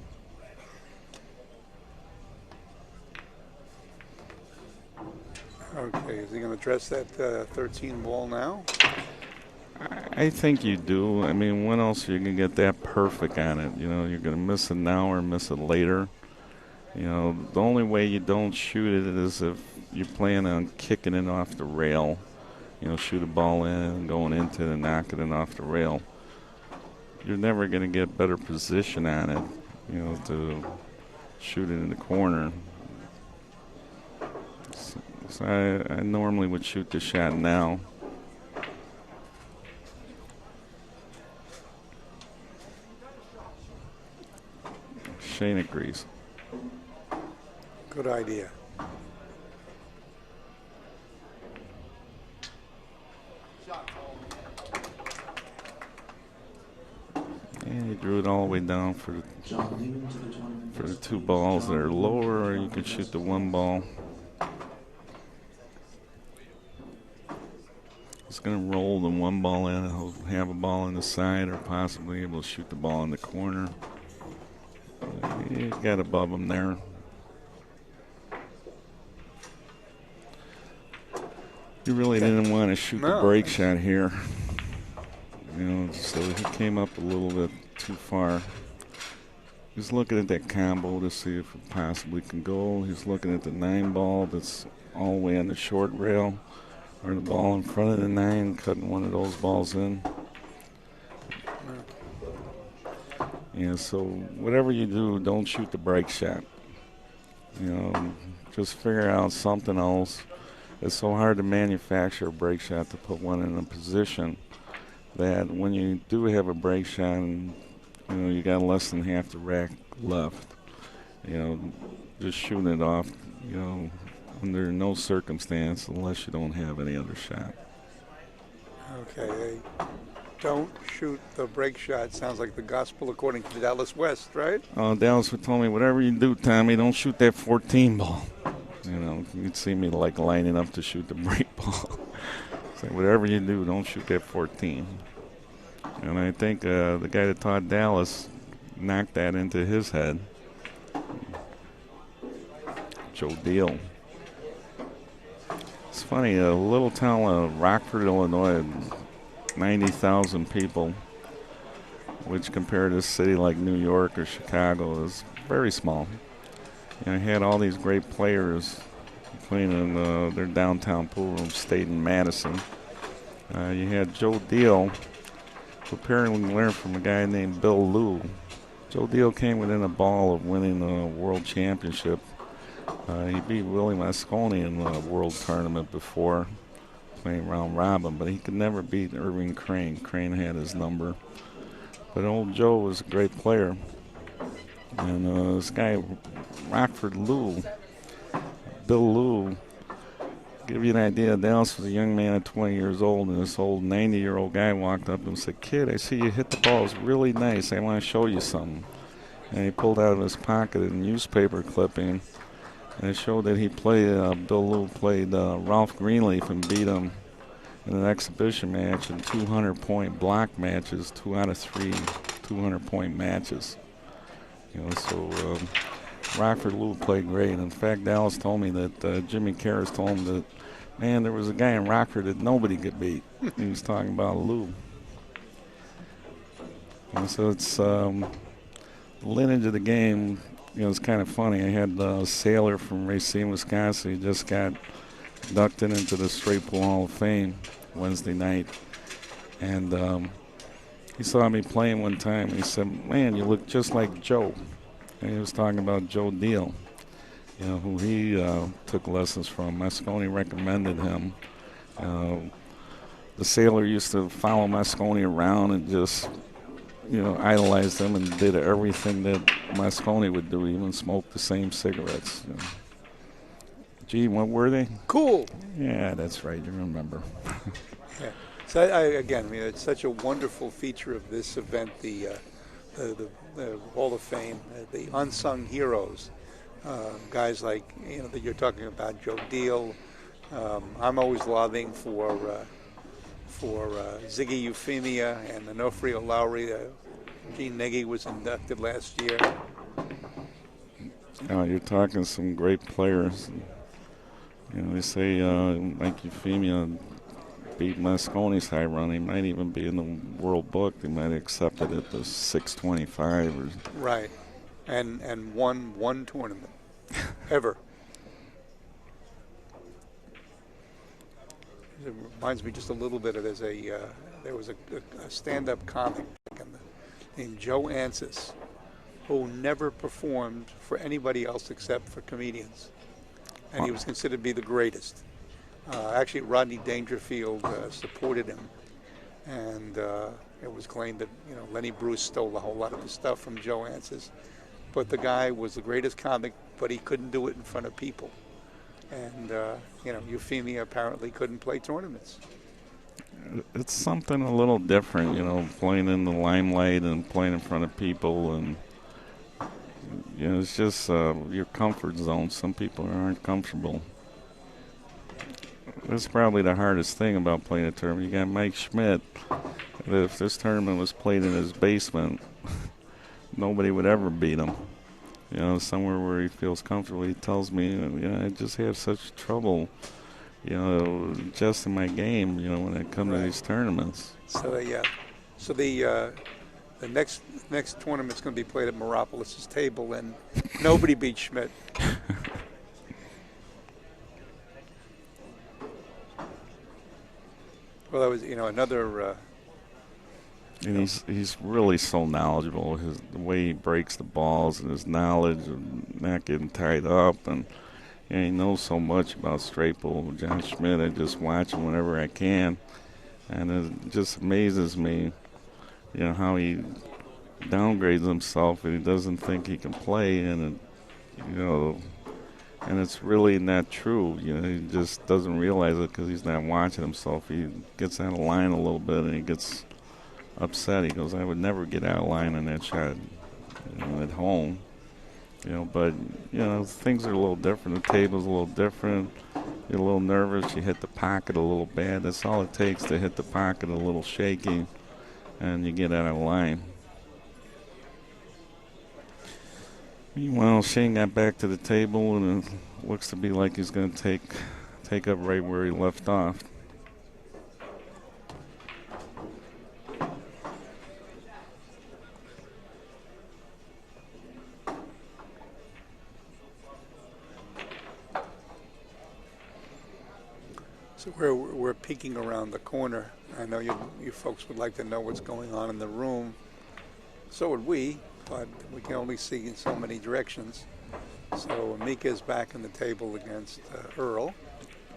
Okay, is he going to dress that 13 ball now? I think you do. I mean, when else are you going to get that perfect on it? You know, you're going to miss it now or miss it later. You know, the only way you don't shoot it is if you plan on kicking it off the rail. You know, shoot a ball in, going into it and knocking it off the rail. You're never going to get better position on it, you know, to shoot it in the corner. So I normally would shoot the shot now. Shane agrees. Good idea. And he drew it all the way down for the two balls that are lower, or you could shoot the one ball. He's going to roll the one ball in. He'll have a ball on the side, or possibly able to shoot the ball in the corner. He got above him there. He really didn't want to shoot the break shot here. You know, so he came up a little bit too far. He's looking at that combo to see if it possibly can go. He's looking at the 9 ball that's all the way on the short rail, or the ball in front of the 9, cutting one of those balls in. Yeah, so whatever you do, don't shoot the break shot. You know, just figure out something else. It's so hard to manufacture a break shot to put one in a position that when you do have a break shot and, you know, you got less than half the rack left, you know, just shooting it off, you know, under no circumstance unless you don't have any other shot. Okay. Don't shoot the break shot. Sounds like the gospel according to the Dallas West, right? Dallas would tell me, whatever you do, Tommy, don't shoot that 14 ball. You know, you'd see me like lining up to shoot the break ball. So whatever you do, don't shoot that 14. And I think the guy that taught Dallas knocked that into his head. Joe Deal. It's funny, a little town of Rockford, Illinois, 90,000 people, which compared to a city like New York or Chicago is very small. You know, I had all these great players playing in their downtown pool room, stayed in Madison. You had Joe Deal, who apparently learned from a guy named Bill Lou. Joe Deal came within a ball of winning a world championship. He beat Willie Mosconi in the world tournament before, playing round robin, but he could never beat Irving Crane. Crane had his number. But old Joe was a great player. And this guy, Rockford Lou, Bill Lou, give you an idea, Dallas was a young man at 20 years old, and this old 90-year-old guy walked up and said, "Kid, I see you hit the balls really nice. I want to show you something." And he pulled out of his pocket a newspaper clipping, and it showed that he played, Bill Lou played Ralph Greenleaf and beat him in an exhibition match in 200-point block matches, 2 out of 3 200-point matches. You know, so Rockford Lou played great. In fact, Dallas told me that Jimmy Karras told him that, man, there was a guy in Rockford that nobody could beat. He was talking about Lou. And so it's the lineage of the game. You know, it's kind of funny. I had a sailor from Racine, Wisconsin. He just got inducted into the Straight Pool Hall of Fame Wednesday night. And he saw me playing one time, and he said, "Man, you look just like Joe." And he was talking about Joe Deal, you know, who he took lessons from. Mosconi recommended him. The sailor used to follow Mosconi around and just, you know, idolized him and did everything that Mosconi would do, even smoked the same cigarettes. You know. Gee, what were they? Cool. Yeah, that's right. You remember. Yeah. So I mean, it's such a wonderful feature of this event, the Hall of Fame, the unsung heroes, guys like, you know, that you're talking about, Joe Deal. I'm always lobbying for Ziggy Euphemia and Onofrio Lowry. Gene Nagy was inducted last year. You're talking some great players. You know, they say Mike Euphemia beat Mosconi's high run, he might even be in the World Book. They might have accepted it to 625 or. Right, and won one tournament ever. It reminds me just a little bit of there was a stand-up comic named Joe Ansis who never performed for anybody else except for comedians, and he was considered to be the greatest. Actually, Rodney Dangerfield supported him, and it was claimed that Lenny Bruce stole a whole lot of the stuff from Joe Ansis, but the guy was the greatest comic, but he couldn't do it in front of people. And, Euphemia apparently couldn't play tournaments. It's something a little different, playing in the limelight and playing in front of people. And, it's just your comfort zone. Some people aren't comfortable. That's probably the hardest thing about playing a tournament. You got Mike Schmidt. If this tournament was played in his basement, nobody would ever beat him. Somewhere where he feels comfortable. He tells me, I just have such trouble, adjusting my game, when I come to these tournaments. So, So the next tournament's going to be played at Meropolis' table, and nobody beat Schmidt. Well, that was, another. And he's really so knowledgeable. The way he breaks the balls and his knowledge and not getting tied up, and he knows so much about straight pool. John Schmidt, I just watch him whenever I can, and it just amazes me, how he downgrades himself and he doesn't think he can play, and and it's really not true. He just doesn't realize it because he's not watching himself. He gets out of line a little bit and he gets upset. He goes, I would never get out of line on that shot at home. But things are a little different. The table's a little different. You're a little nervous. You hit the pocket a little bad. That's all it takes to hit the pocket a little shaky, and you get out of line. Meanwhile, Shane got back to the table, and it looks to be like he's going to take up right where he left off. So we're peeking around the corner. I know you folks would like to know what's going on in the room. So would we, but we can only see in so many directions. So Mika is back on the table against Earl.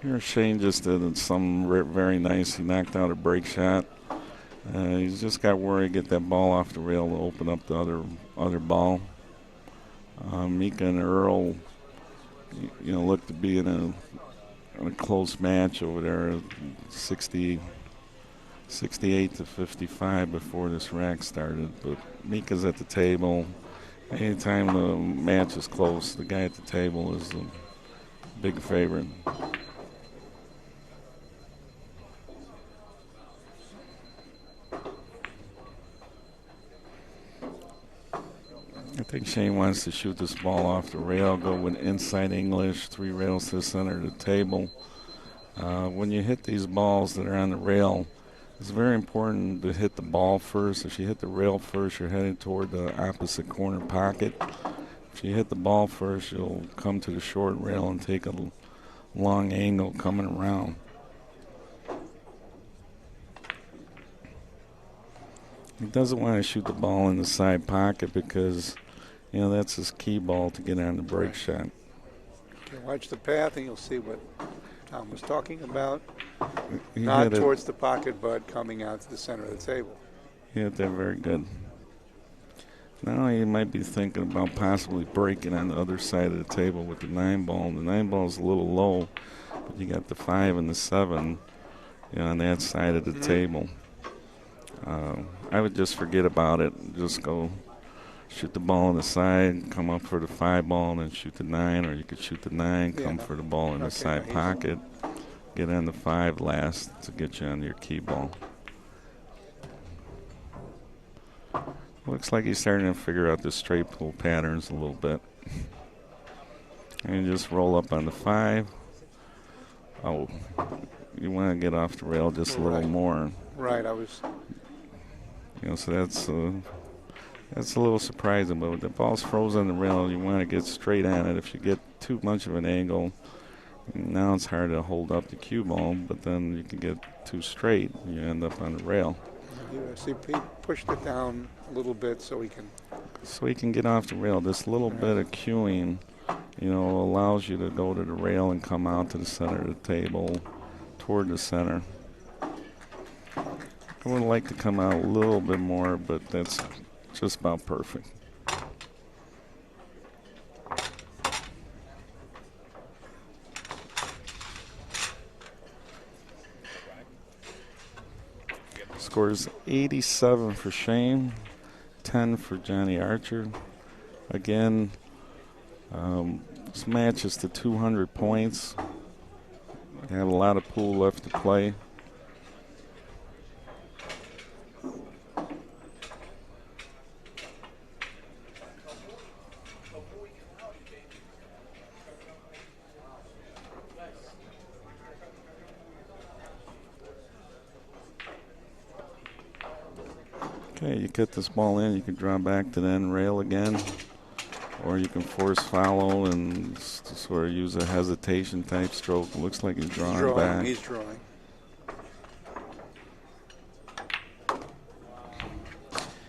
Here Shane just did something very nice. He knocked out a break shot. He's just got worried to get that ball off the rail to open up the other ball. Mika and Earl, look to be in a close match over there, 68 to 55 before this rack started. But Mika's at the table. Anytime the match is close, the guy at the table is a big favorite. I think Shane wants to shoot this ball off the rail, go with inside English, 3 rails to the center of the table. When you hit these balls that are on the rail, it's very important to hit the ball first. If you hit the rail first, you're heading toward the opposite corner pocket. If you hit the ball first, you'll come to the short rail and take a long angle coming around. He doesn't want to shoot the ball in the side pocket because, that's his key ball to get on the break shot. Okay, watch the path and you'll see what Tom was talking about. He Not towards the pocket, but coming out to the center of the table. He hit that very good. Now he might be thinking about possibly breaking on the other side of the table with the 9 ball. The 9 ball is a little low, but you got the 5 and the 7 on that side of the table. I would just forget about it. Just go shoot the ball on the side, come up for the 5 ball, and then shoot the 9. Or you could shoot the 9, come for the ball in the side pocket, get on the 5 last to get you on your key ball. Looks like he's starting to figure out the straight pull patterns a little bit. And you just roll up on the 5. Oh, you want to get off the rail just a little more. Right, I was. So that's a little surprising. But when the ball's frozen on the rail, you want to get straight on it. If you get too much of an angle, now it's hard to hold up the cue ball. But then you can get too straight, you end up on the rail. Yeah, see, Pete pushed it down a little bit so he can. So he can get off the rail. This little bit of cueing, allows you to go to the rail and come out to the center of the table, toward the center. I would like to come out a little bit more, but that's just about perfect. Scores 87 for Shane, 10 for Johnny Archer. Again, this match is to 200 points. We have a lot of pool left to play. Okay, you get this ball in, you can draw back to the end rail again, or you can force follow and sort of use a hesitation type stroke. It looks like he's drawing back. He's drawing.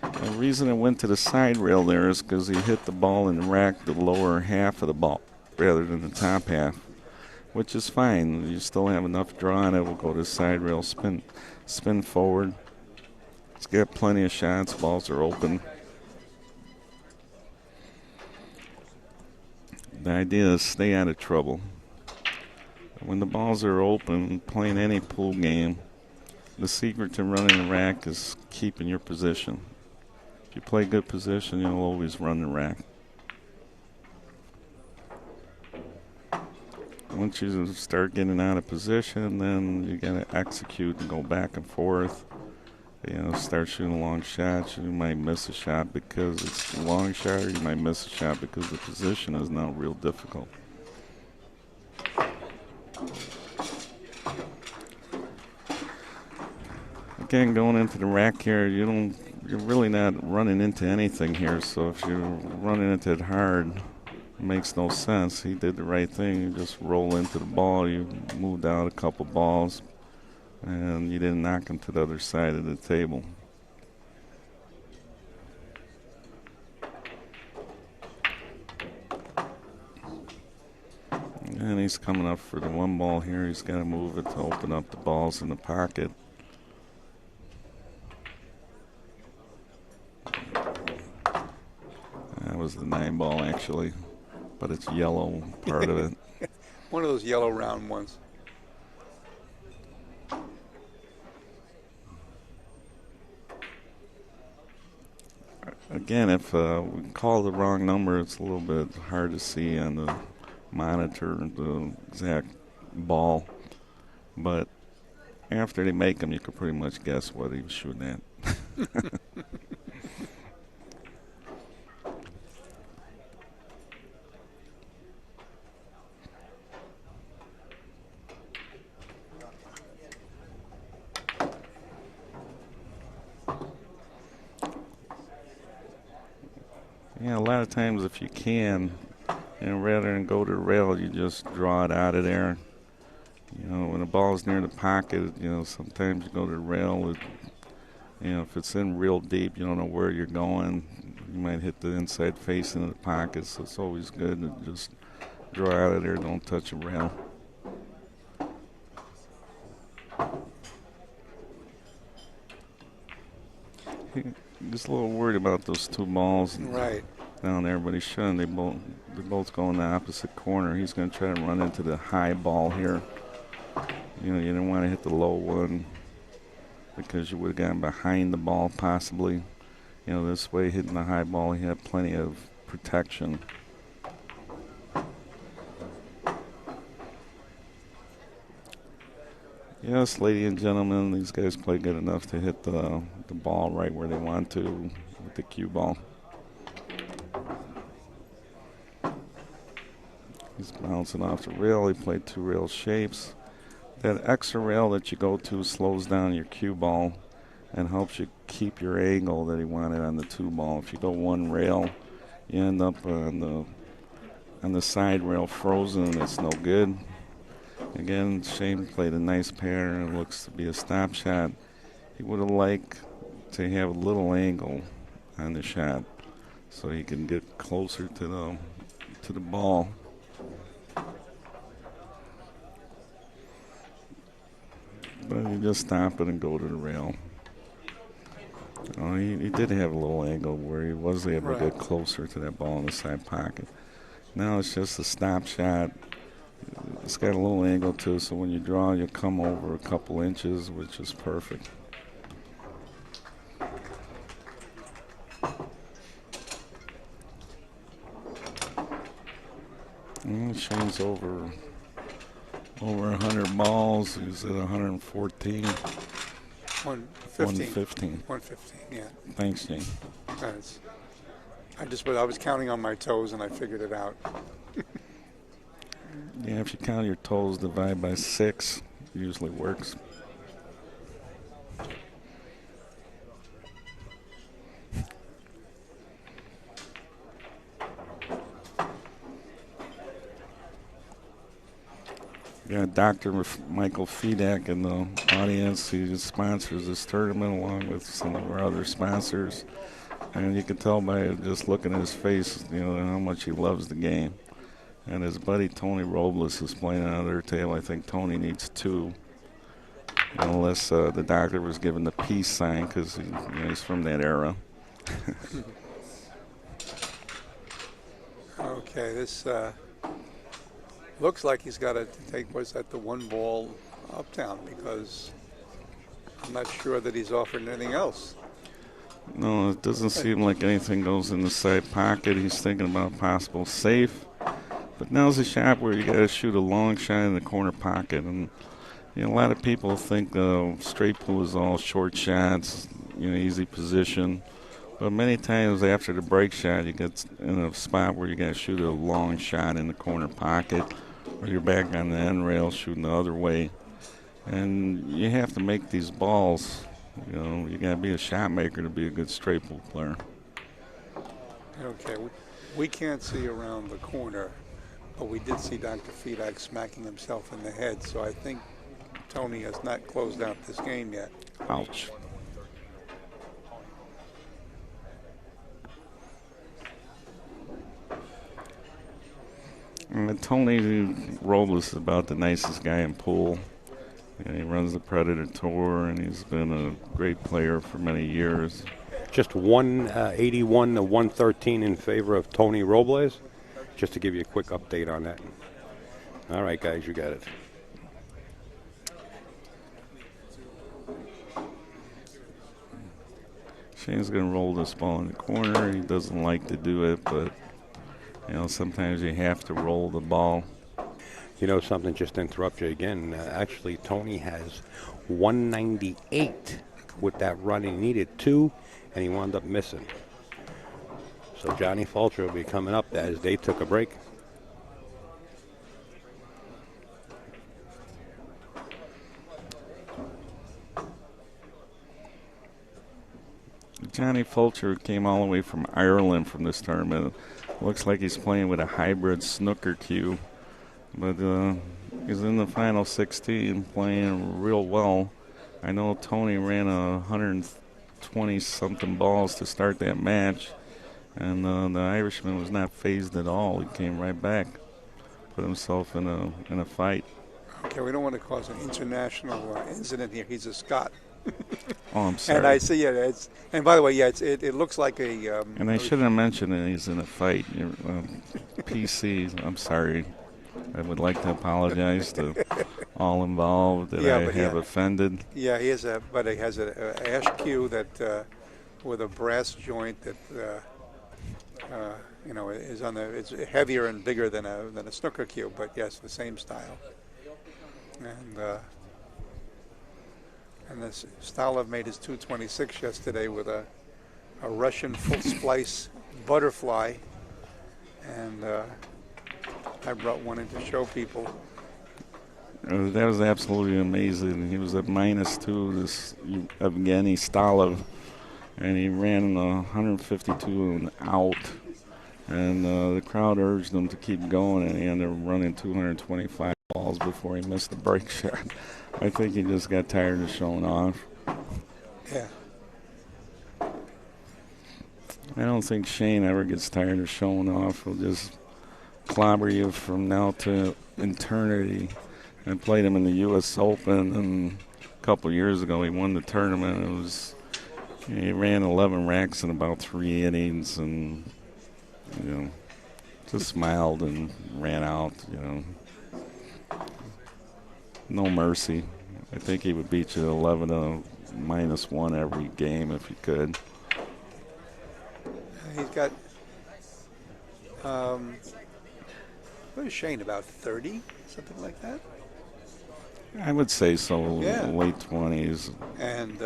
The reason it went to the side rail there is because he hit the ball in the rack, the lower half of the ball, rather than the top half, which is fine. You still have enough draw on it. We'll go to the side rail, spin forward. It's got plenty of shots. Balls are open. The idea is stay out of trouble. When the balls are open, playing any pool game, the secret to running the rack is keeping your position. If you play good position, you'll always run the rack. Once you start getting out of position, then you got to execute and go back and forth. Start shooting long shots. You might miss a shot because it's a long shot, or you might miss a shot because the position is now real difficult. Again, going into the rack here, you're really not running into anything here. So if you're running into it hard, it makes no sense. He did the right thing. You just roll into the ball. You moved out a couple balls, and you didn't knock him to the other side of the table. And he's coming up for the one ball here. He's got to move it to open up the balls in the pocket. That was the 9 ball, actually, but it's yellow part of it. One of those yellow round ones. Again, if we call the wrong number, it's a little bit hard to see on the monitor the exact ball. But after they make them, you can pretty much guess what he was shooting at. Yeah, a lot of times if you can, rather than go to the rail, you just draw it out of there. When the ball's near the pocket, sometimes you go to the rail. If it's in real deep, you don't know where you're going. You might hit the inside face into the pocket, so it's always good to just draw out of there. Don't touch the rail. Just a little worried about those 2 balls down there, but he shouldn't. They're both going the opposite corner. He's going to try to run into the high ball here. You didn't want to hit the low one because you would have gotten behind the ball possibly. This way, hitting the high ball, he had plenty of protection. Yes, ladies and gentlemen, these guys play good enough to hit the ball right where they want to with the cue ball. He's bouncing off the rail. He played 2 rail shapes. that extra rail that you go to slows down your cue ball and helps you keep your angle that he wanted on the 2 ball. If you go one rail, you end up on the side rail frozen, and it's no good. Again, Shane played a nice pattern. It looks to be a stop shot. He would have liked to have a little angle on the shot so he can get closer to the ball. But you just stop it and go to the rail. He did have a little angle where he was able to get closer to that ball in the side pocket. Now it's just a stop shot. It's got a little angle too, so when you draw, you come over a couple inches, which is perfect. And Shane's over 100 balls. He's at 114. 115. 115, yeah. Thanks, Shane. I was counting on my toes and I figured it out. Yeah, if you count your toes, divide by 6, usually works. We got Dr. Michael Fedak in the audience. He sponsors this tournament along with some of our other sponsors. And you can tell by just looking at his face, how much he loves the game. And his buddy Tony Robles is playing another table. I think Tony needs 2. Unless the doctor was given the peace sign because he's from that era. Okay, this looks like he's got to take, the 1 ball uptown, because I'm not sure that he's offered anything else. No, it doesn't seem like anything goes in the side pocket. He's thinking about possible safe. But now's a shot where you got to shoot a long shot in the corner pocket. And a lot of people think straight pool is all short shots, easy position. But many times after the break shot, you get in a spot where you got to shoot a long shot in the corner pocket, or you're back on the end rail shooting the other way. And you have to make these balls. You got to be a shot maker to be a good straight pool player. Okay, we can't see around the corner, but we did see Dr. Fedak smacking himself in the head, so I think Tony has not closed out this game yet. Ouch. Tony Robles is about the nicest guy in pool. He runs the Predator Tour, and he's been a great player for many years. Just 181 to 113 in favor of Tony Robles. Just to give you a quick update on that. All right, guys, you got it. Shane's going to roll this ball in the corner. He doesn't like to do it, but, sometimes you have to roll the ball. Something, just to interrupt you again. Actually, Tony has 198 with that run. He needed 2, and he wound up missing. So Johnny Fulcher will be coming up as they took a break. Johnny Fulcher came all the way from Ireland from this tournament. Looks like he's playing with a hybrid snooker cue. But he's in the final 16 playing real well. I know Tony ran 120-something balls to start that match. And the Irishman was not phased at all. He came right back, put himself in a fight. Okay, we don't want to cause an international incident here. He's a Scot. Oh, I'm sorry. And I see it. And by the way, it looks like a. And I shouldn't have mentioned that he's in a fight. PC, I'm sorry. I would like to apologize to all involved that I have offended. Yeah, he has he has an ash cue that with a brass joint that is on it's heavier and bigger than a snooker cue, but yes, the same style. And this Stalov made his 226 yesterday with a Russian full splice butterfly, and I brought one in to show people. That was absolutely amazing. He was at -2, this Evgeny Stalov, and he ran 152 and out. And the crowd urged him to keep going, and he ended up running 225 balls before he missed the break shot. I think he just got tired of showing off. Yeah. I don't think Shane ever gets tired of showing off. He'll just clobber you from now to eternity. I played him in the U.S. Open, and a couple years ago he won the tournament. He ran 11 racks in about 3 innings, and just smiled and ran out. No mercy. I think he would beat you 11 to -1 every game if he could. He's got, what is Shane, about 30, something like that? I would say so, Yeah. Late 20s. And,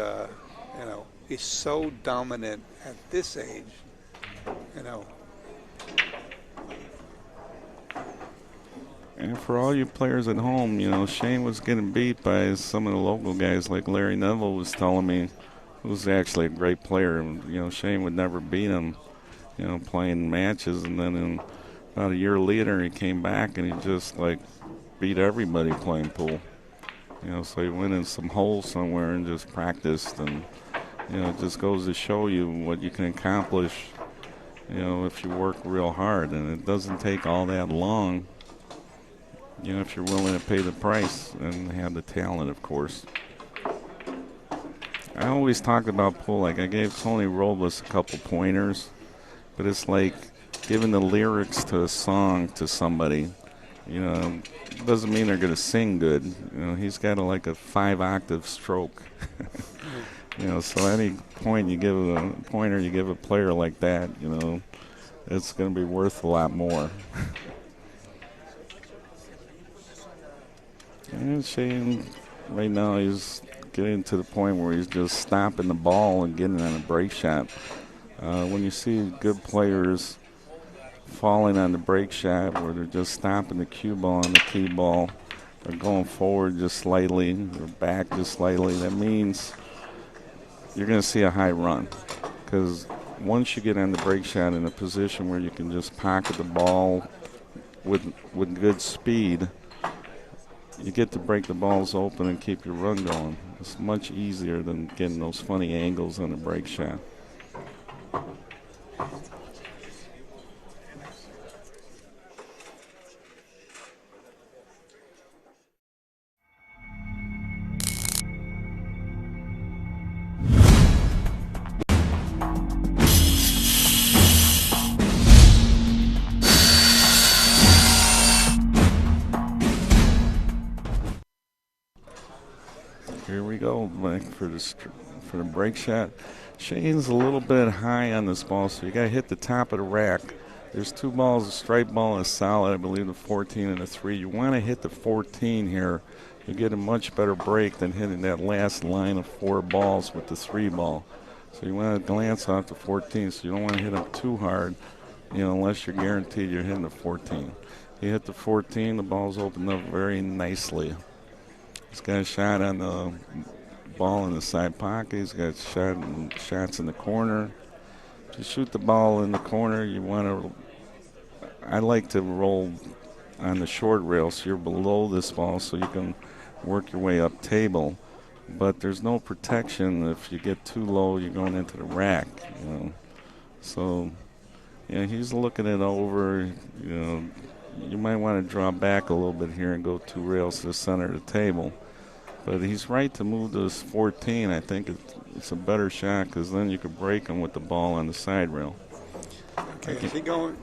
he's so dominant at this age, And for all you players at home, Shane was getting beat by some of the local guys, like Larry Neville was telling me, who's actually a great player. And, Shane would never beat him, playing matches. And then about a year later, he came back and he just, beat everybody playing pool. So he went in some hole somewhere and just practiced. And, it just goes to show you what you can accomplish, if you work real hard. And it doesn't take all that long. If you're willing to pay the price and have the talent, of course. I always talked about pool. I gave Tony Robles a couple pointers, but it's like giving the lyrics to a song to somebody. Doesn't mean they're going to sing good. He's got a 5-octave stroke. So any point you give a pointer, you give a player like that, it's going to be worth a lot more. And Shane, right now, he's getting to the point where he's just stopping the ball and getting on a break shot. When you see good players falling on the break shot where they're just stopping the cue ball and the tee ball, or going forward just slightly or back just slightly, that means you're going to see a high run. Because once you get on the break shot in a position where you can just pocket the ball with good speed, you get to break the balls open and keep your run going. It's much easier than getting those funny angles on the break shot. Here we go, back for the break shot. Shane's a little bit high on this ball, so you got to hit the top of the rack. There's 2 balls, a straight ball and a solid, I believe the 14 and the 3. You want to hit the 14 here. You get a much better break than hitting that last line of 4 balls with the 3 ball. So you want to glance off the 14, so you don't want to hit them too hard, unless you're guaranteed you're hitting the 14. You hit the 14, the ball's opened up very nicely. He's got a shot on the ball in the side pocket. He's got shots in the corner. To shoot the ball in the corner, you want to. I like to roll on the short rail, so you're below this ball, so you can work your way up table. But there's no protection if you get too low. You're going into the rack. So, he's looking it over. You might want to draw back a little bit here and go 2 rails to the center of the table. But he's right to move to this 14. I think it's a better shot because then you could break him with the ball on the side rail. Okay, is he going?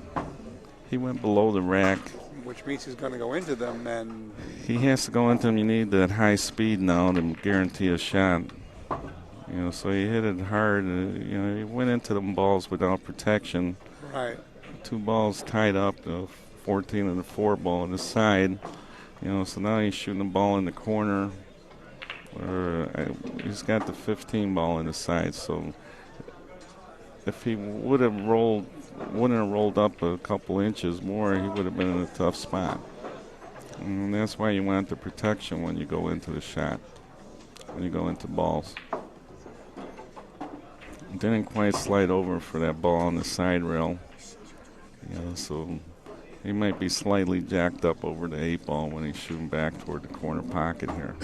He went below the rack. Which means he's going to go into them, and He has to go into them. You need that high speed now to guarantee a shot. So he hit it hard. He went into the balls without protection. right. 2 balls tied up, the 14 and the 4 ball on the side. So now he's shooting the ball in the corner. He's got the 15 ball in the side. So if he wouldn't have rolled up a couple inches more, he would have been in a tough spot. And that's why you want the protection when you go into the shot, when you go into balls. Didn't quite slide over for that ball on the side rail. So he might be slightly jacked up over the 8-ball when he's shooting back toward the corner pocket here.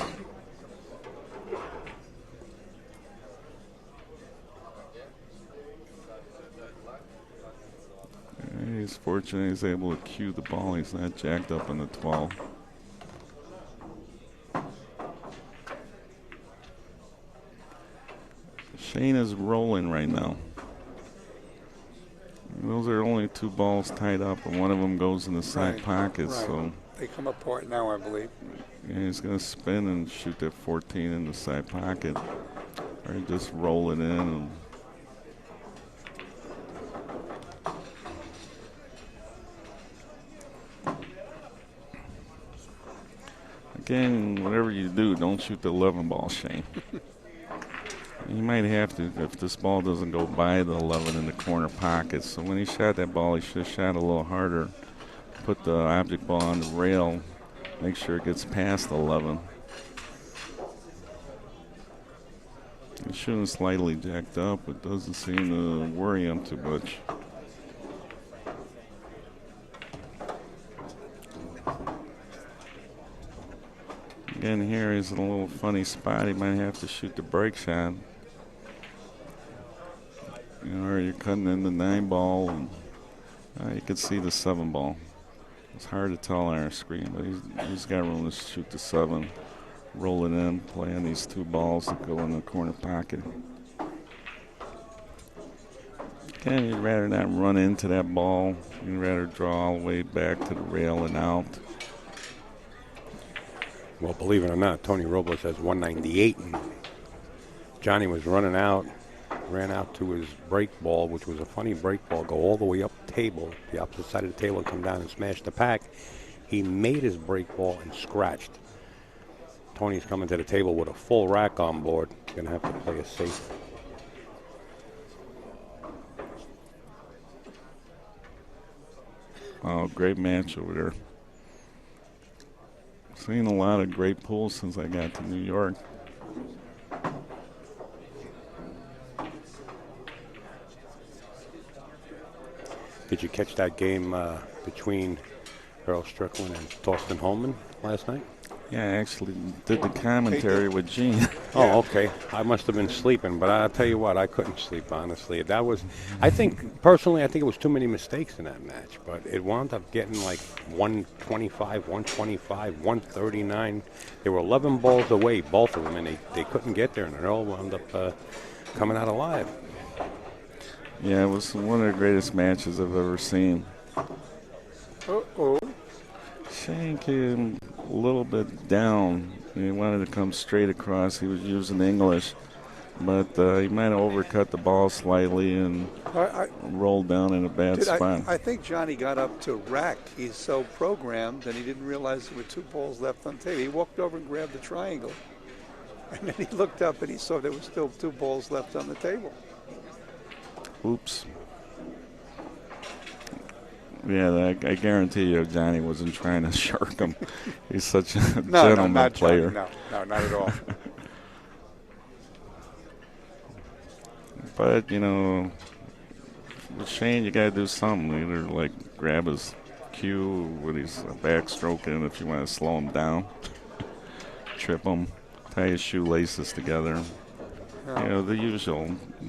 He's fortunate he's able to cue the ball. He's not jacked up in the 12. Shane is rolling right now. Those are only 2 balls tied up, and one of them goes in the side pocket. Right. So They come apart now, I believe. yeah, he's going to spin and shoot that 14 in the side pocket, or just roll it in. And again, whatever you do, don't shoot the 11 ball, Shane. You might have to if this ball doesn't go by the 11 in the corner pocket. So when he shot that ball, he should have shot a little harder. Put the object ball on the rail. Make sure it gets past the 11. He's shooting slightly jacked up. It doesn't seem to worry him too much. Again, here he's in a little funny spot. He might have to shoot the break shot. Or you're cutting in the 9-ball, and you can see the 7-ball. It's hard to tell on our screen, but he's got room to shoot the 7, roll it in, play on these 2 balls that go in the corner pocket. Again, you'd rather not run into that ball. You'd rather draw all the way back to the rail and out. Well, believe it or not, Tony Robles has 198, and Johnny was running out. Ran out to his break ball, which was a funny break ball, go all the way up the table, the opposite side of the table, and come down and smash the pack. He made his break ball and scratched. Tony's coming to the table with a full rack on board. Going to have to play it safe. Oh, great match over there. Seen a lot of great pools since I got to New York. Did you catch that game between Earl Strickland and Thorsten Holman last night? Yeah, I actually did the commentary with Gene. Oh, okay. I must have been sleeping, but I'll tell you what, I couldn't sleep, honestly. That was, I think, personally, I think it was too many mistakes in that match, but it wound up getting like 125, 125, 139. They were 11 balls away, both of them, and they couldn't get there, and Earl wound up coming out alive. Yeah, it was one of the greatest matches I've ever seen. Uh-oh. Shane came a little bit down. He wanted to come straight across. He was using English, but he might have overcut the ball slightly and rolled down in a bad spot. I think Johnny got up to rack. He's so programmed and he didn't realize there were 2 balls left on the table. He walked over and grabbed the triangle. And then he looked up and he saw there were still 2 balls left on the table. Oops. Yeah, I guarantee you Johnny wasn't trying to shark him. He's such a gentleman player. Johnny, no, not at all. But, with Shane, you got to do something. Either, grab his cue with his backstroking if you want to slow him down. Trip him. Tie his shoelaces together. The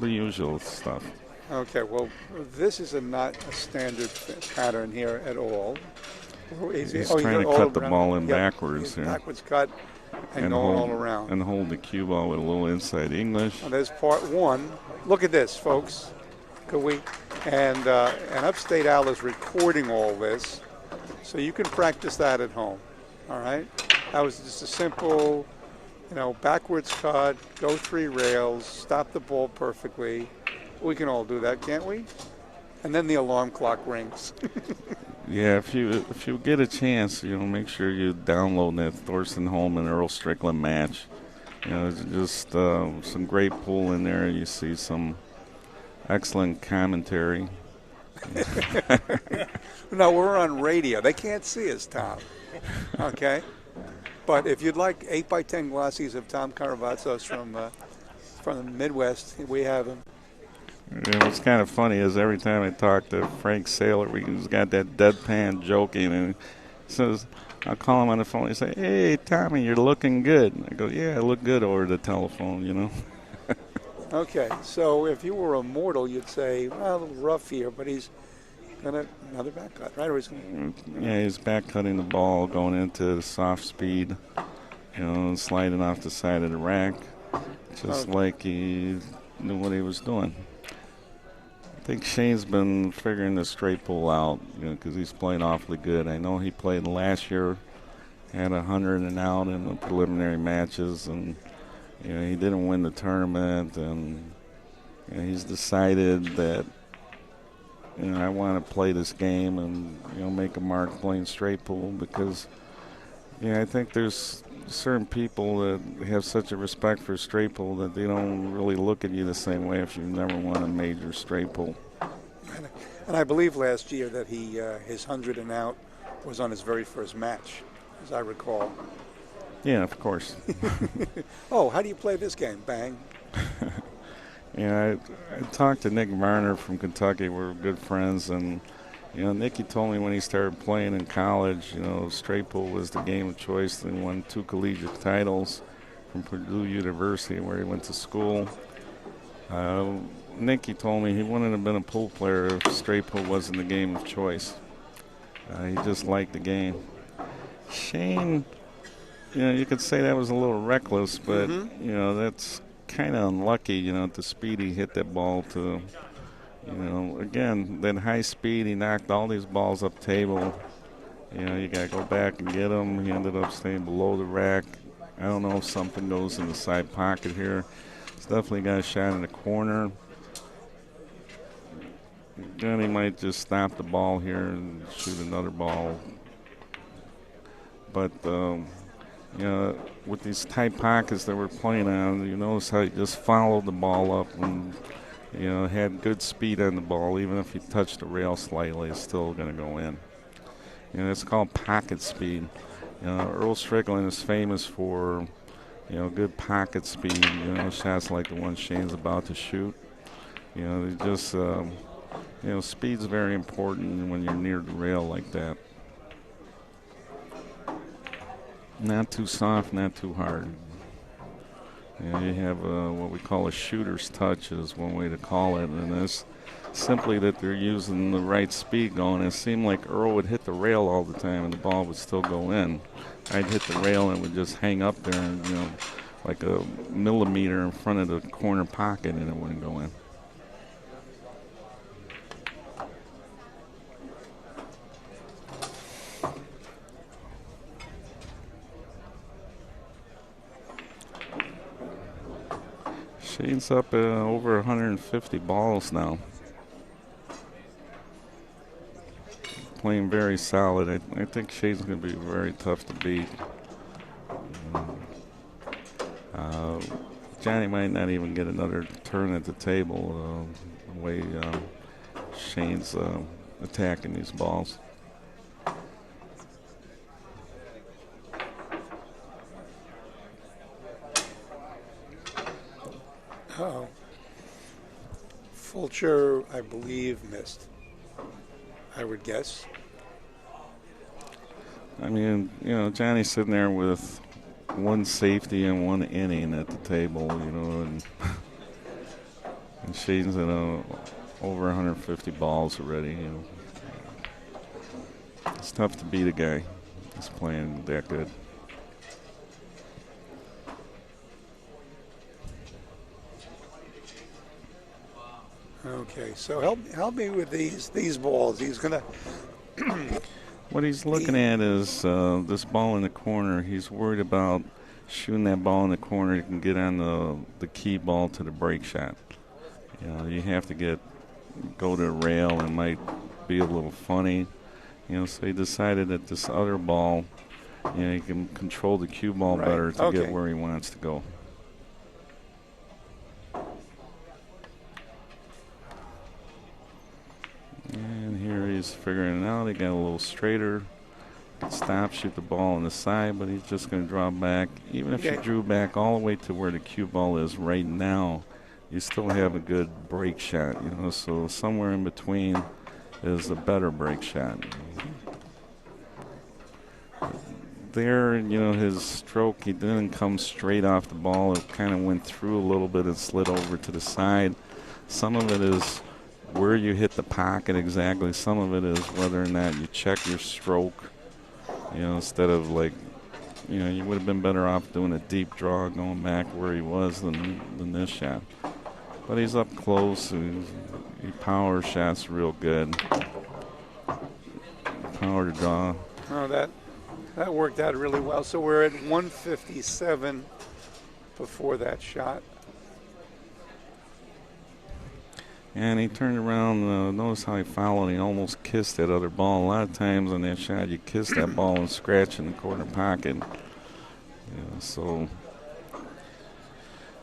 usual stuff. Okay, well, this is not a standard pattern here at all. He's trying to cut the ball in backwards here. Backwards cut and going all around. And hold the cue ball with a little inside English. Well, there's part 1. Look at this, folks. Could we? And Upstate Al is recording all this, so you can practice that at home. All right? That was just a simple, backwards cut, go 3 rails, stop the ball perfectly. We can all do that, can't we? And then the alarm clock rings. Yeah, if you get a chance, make sure you download that Thorsten Holman Earl Strickland match. Just some great pool in there. You see some excellent commentary. No, we're on radio. They can't see us, Tom. Okay. But if you'd like 8x10 glossies of Tom Caravazzos from the Midwest, we have them. What's kind of funny is every time I talk to Frank Saylor, he's got that deadpan joking, and he says, I'll call him on the phone. He say, "Hey, Tommy, you're looking good." And I go, "Yeah, I look good over the telephone, you know." Okay, so if you were a mortal, you'd say, well, a little rough here, but he's gonna another back cut, right? Or he's Yeah, he's back cutting the ball, going into the soft speed, you know, sliding off the side of the rack, just like he knew what he was doing. I think Shane's been figuring the straight pull out, you know, because he's playing awfully good. I know he played last year, had 100 and out in the preliminary matches, and you know, he didn't win the tournament, and you know, he's decided that, you know, I want to play this game and, you know, make a mark playing straight pull because, you know, I think there's certain people that have such a respect for straight pull that they don't really look at you the same way if you've never won a major straight pull. And I believe last year that he his 100 and out was on his very first match, as I recall. Yeah, of course. Oh, how do you play this game? Bang. Yeah, I talked to Nick Varner from Kentucky. We're good friends, and you know, Nicky told me when he started playing in college, you know, straight pull was the game of choice. And won 2 collegiate titles from Purdue University, where he went to school. Nicky told me he wouldn't have been a pool player if straight pull wasn't the game of choice. He just liked the game. Shane, you know, you could say that was a little reckless, but you know, that's kind of unlucky. You know, at the speed he hit that ball to. You know, again, that high speed, he knocked all these balls up table. You know, you got to go back and get him. He ended up staying below the rack. I don't know if something goes in the side pocket here. He's definitely got a shot in the corner. Then he might just stop the ball here and shoot another ball. But, you know, with these tight pockets that we're playing on, you notice how he just followed the ball up and, you know, had good speed on the ball. Even if he touched the rail slightly, it's still going to go in. You know, it's called pocket speed. You know, Earl Strickland is famous for, you know, good pocket speed. You know, shots like the one Shane's about to shoot. You know, they just, you know, speed's very important when you're near the rail like that. Not too soft, not too hard. You know, you have what we call a shooter's touch is one way to call it, and it's simply that they're using the right speed going. It seemed like Earl would hit the rail all the time and the ball would still go in. I'd hit the rail and it would just hang up there, and, you know, like a millimeter in front of the corner pocket, and it wouldn't go in. Shane's up over 150 balls now. Playing very solid. I think Shane's going to be very tough to beat. Johnny might not even get another turn at the table the way Shane's attacking these balls. Uh-oh. Fulcher, I believe, missed. I would guess. I mean, you know, Johnny's sitting there with one safety and one inning at the table, you know, and Shane's in over 150 balls already, you know. It's tough to beat a guy that's playing that good. Okay, so help me with these balls. He's gonna. What he's looking at is this ball in the corner. He's worried about shooting that ball in the corner. You can get on the key ball to the break shot. You know, you have to go to the rail. It might be a little funny. You know, so he decided that this other ball, you know, he can control the cue ball better to get where he wants to go. And here he's figuring it out. He got a little straighter, could stop, shoot the ball on the side, but he's just going to draw back. Even if you Okay. drew back all the way to where the cue ball is right now, you still have a good break shot, you know, so somewhere in between is a better break shot. There, you know, his stroke, he didn't come straight off the ball. It kind of went through a little bit and slid over to the side. Some of it is where you hit the pocket exactly. Some of it is whether or not you check your stroke, you know, instead of like, you know, you would have been better off doing a deep draw going back where he was than this shot. But he's up close. He power shots real good. Power to draw. Oh, that worked out really well. So we're at 157 before that shot. And he turned around. Notice how he followed. He almost kissed that other ball. A lot of times on that shot, you kiss that ball and scratch in the corner pocket. Yeah, so,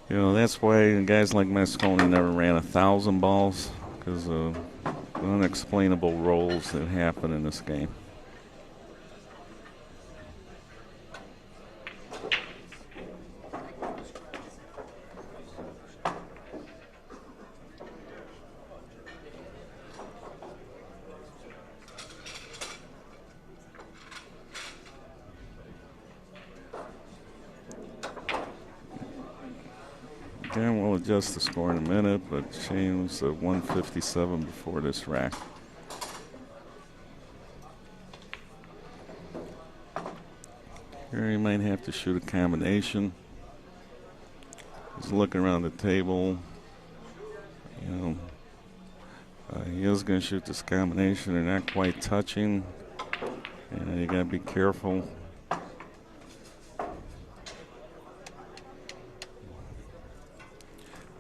you know, that's why guys like Mosconi never ran 1,000 balls, because of unexplainable rolls that happen in this game. Again, we'll adjust the score in a minute, but Shane was at 157 before this rack. Here he might have to shoot a combination. He's looking around the table. You know, he is going to shoot this combination. They're not quite touching. And you got to be careful.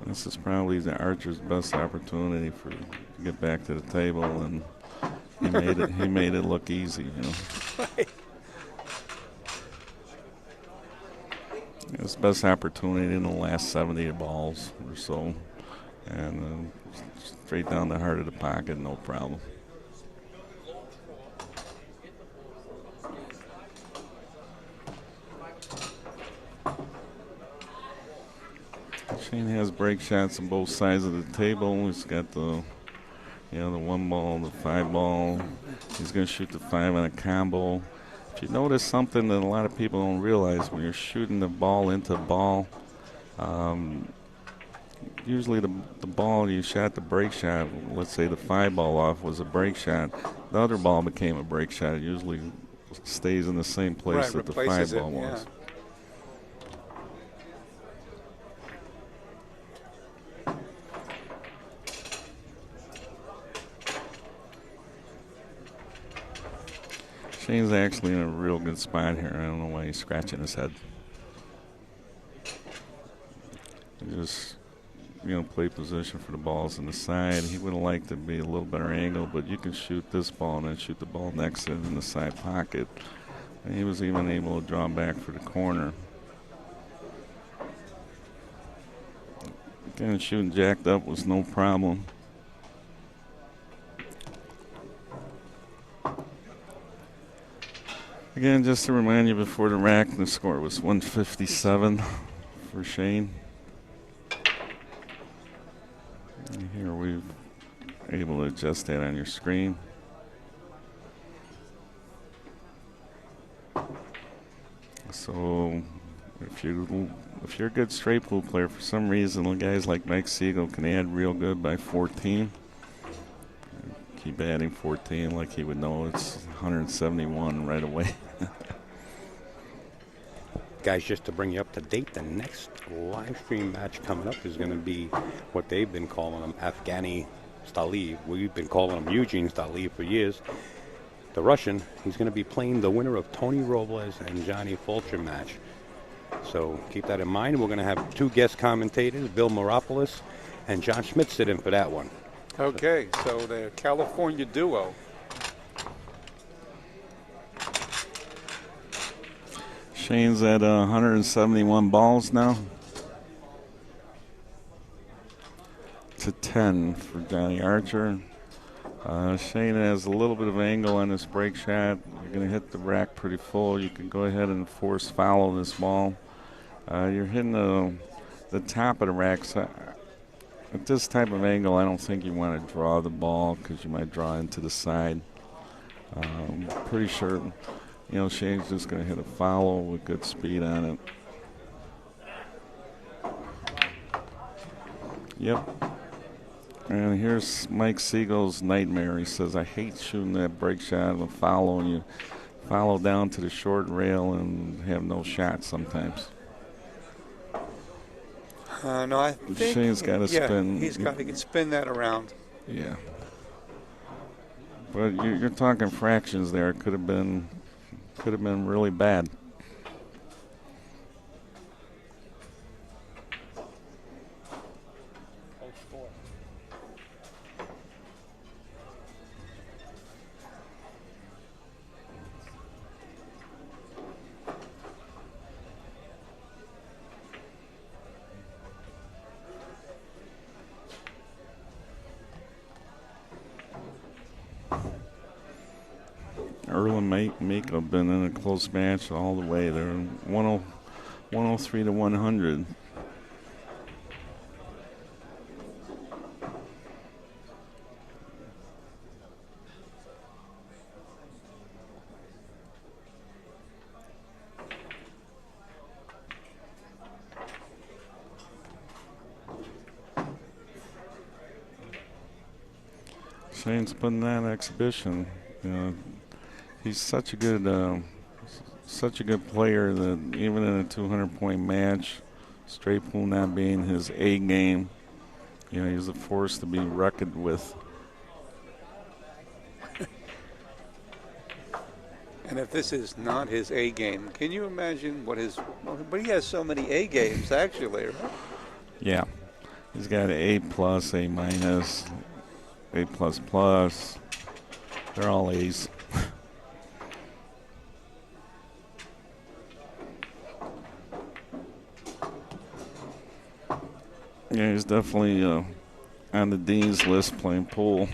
This is probably the Archer's best opportunity to get back to the table, and he made it look easy, you know. Right. His best opportunity in the last 70 balls or so, and straight down the heart of the pocket, no problem. Shane has break shots on both sides of the table. He's got the, you know, the 1 ball, the 5 ball. He's going to shoot the 5 on a combo. If you notice something that a lot of people don't realize, when you're shooting the ball into ball, usually the ball you shot the break shot, let's say the 5 ball off was a break shot, the other ball became a break shot. It usually stays in the same place that the 5 ball was. Yeah. Shane's actually in a real good spot here. I don't know why he's scratching his head. Just, you know, play position for the balls on the side. He would have liked to be a little better angle, but you can shoot this ball and then shoot the ball next to it in the side pocket. And he was even able to draw back for the corner. Again, shooting jacked up was no problem. Again, just to remind you, before the rack, the score was 157 for Shane. And here we're able to adjust that on your screen. So if you're a good straight pool player, for some reason, guys like Mike Siegel can add real good by 14. Keep adding 14 like he would know it's 171 right away. Guys, just to bring you up to date, the next live stream match coming up is going to be what they've been calling him Afghani Staliv. We've been calling him Eugene Staliv for years. The Russian, he's going to be playing the winner of Tony Robles and Johnny Fulcher match. So keep that in mind. We're going to have 2 guest commentators, Bill Moropoulos and John Schmidt, sit in for that one. Okay, so the California duo. Shane's at 171 balls now. To 10 for Johnny Archer. Shane has a little bit of angle on this break shot. You're going to hit the rack pretty full. You can go ahead and force follow this ball. You're hitting the top of the rack. So at this type of angle, I don't think you want to draw the ball because you might draw into the side. Pretty sure, Shane's just going to hit a follow with good speed on it. Yep. And here's Mike Siegel's nightmare. He says, I hate shooting that break shot with follow, and you follow down to the short rail and have no shot sometimes. No, I think Shane's got to spin. He's got to spin that around. Yeah. But you're talking fractions there. It could have been really bad. Earl and Mako have been in a close match all the way. They're 103 to 100. Shane's putting that exhibition. He's such a good player that even in a 200-point match, straight pool not being his A game, he's a force to be reckoned with. And if this is not his A game, can you imagine what his? But he has so many A games actually, right? Yeah, he's got an A plus, A minus, A plus plus. They're all A's. Yeah, he's definitely on the dean's list playing pool.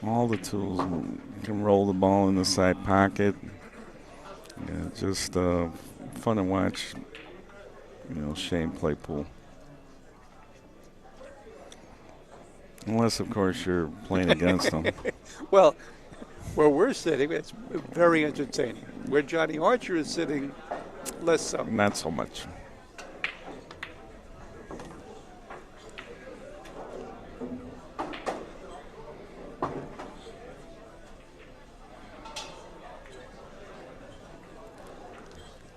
All the tools. You can roll the ball in the side pocket. Yeah, just fun to watch, Shane play pool. Unless, of course, you're playing against him. Well, where we're sitting, it's very entertaining. Where Johnny Archer is sitting, less so. Not so much.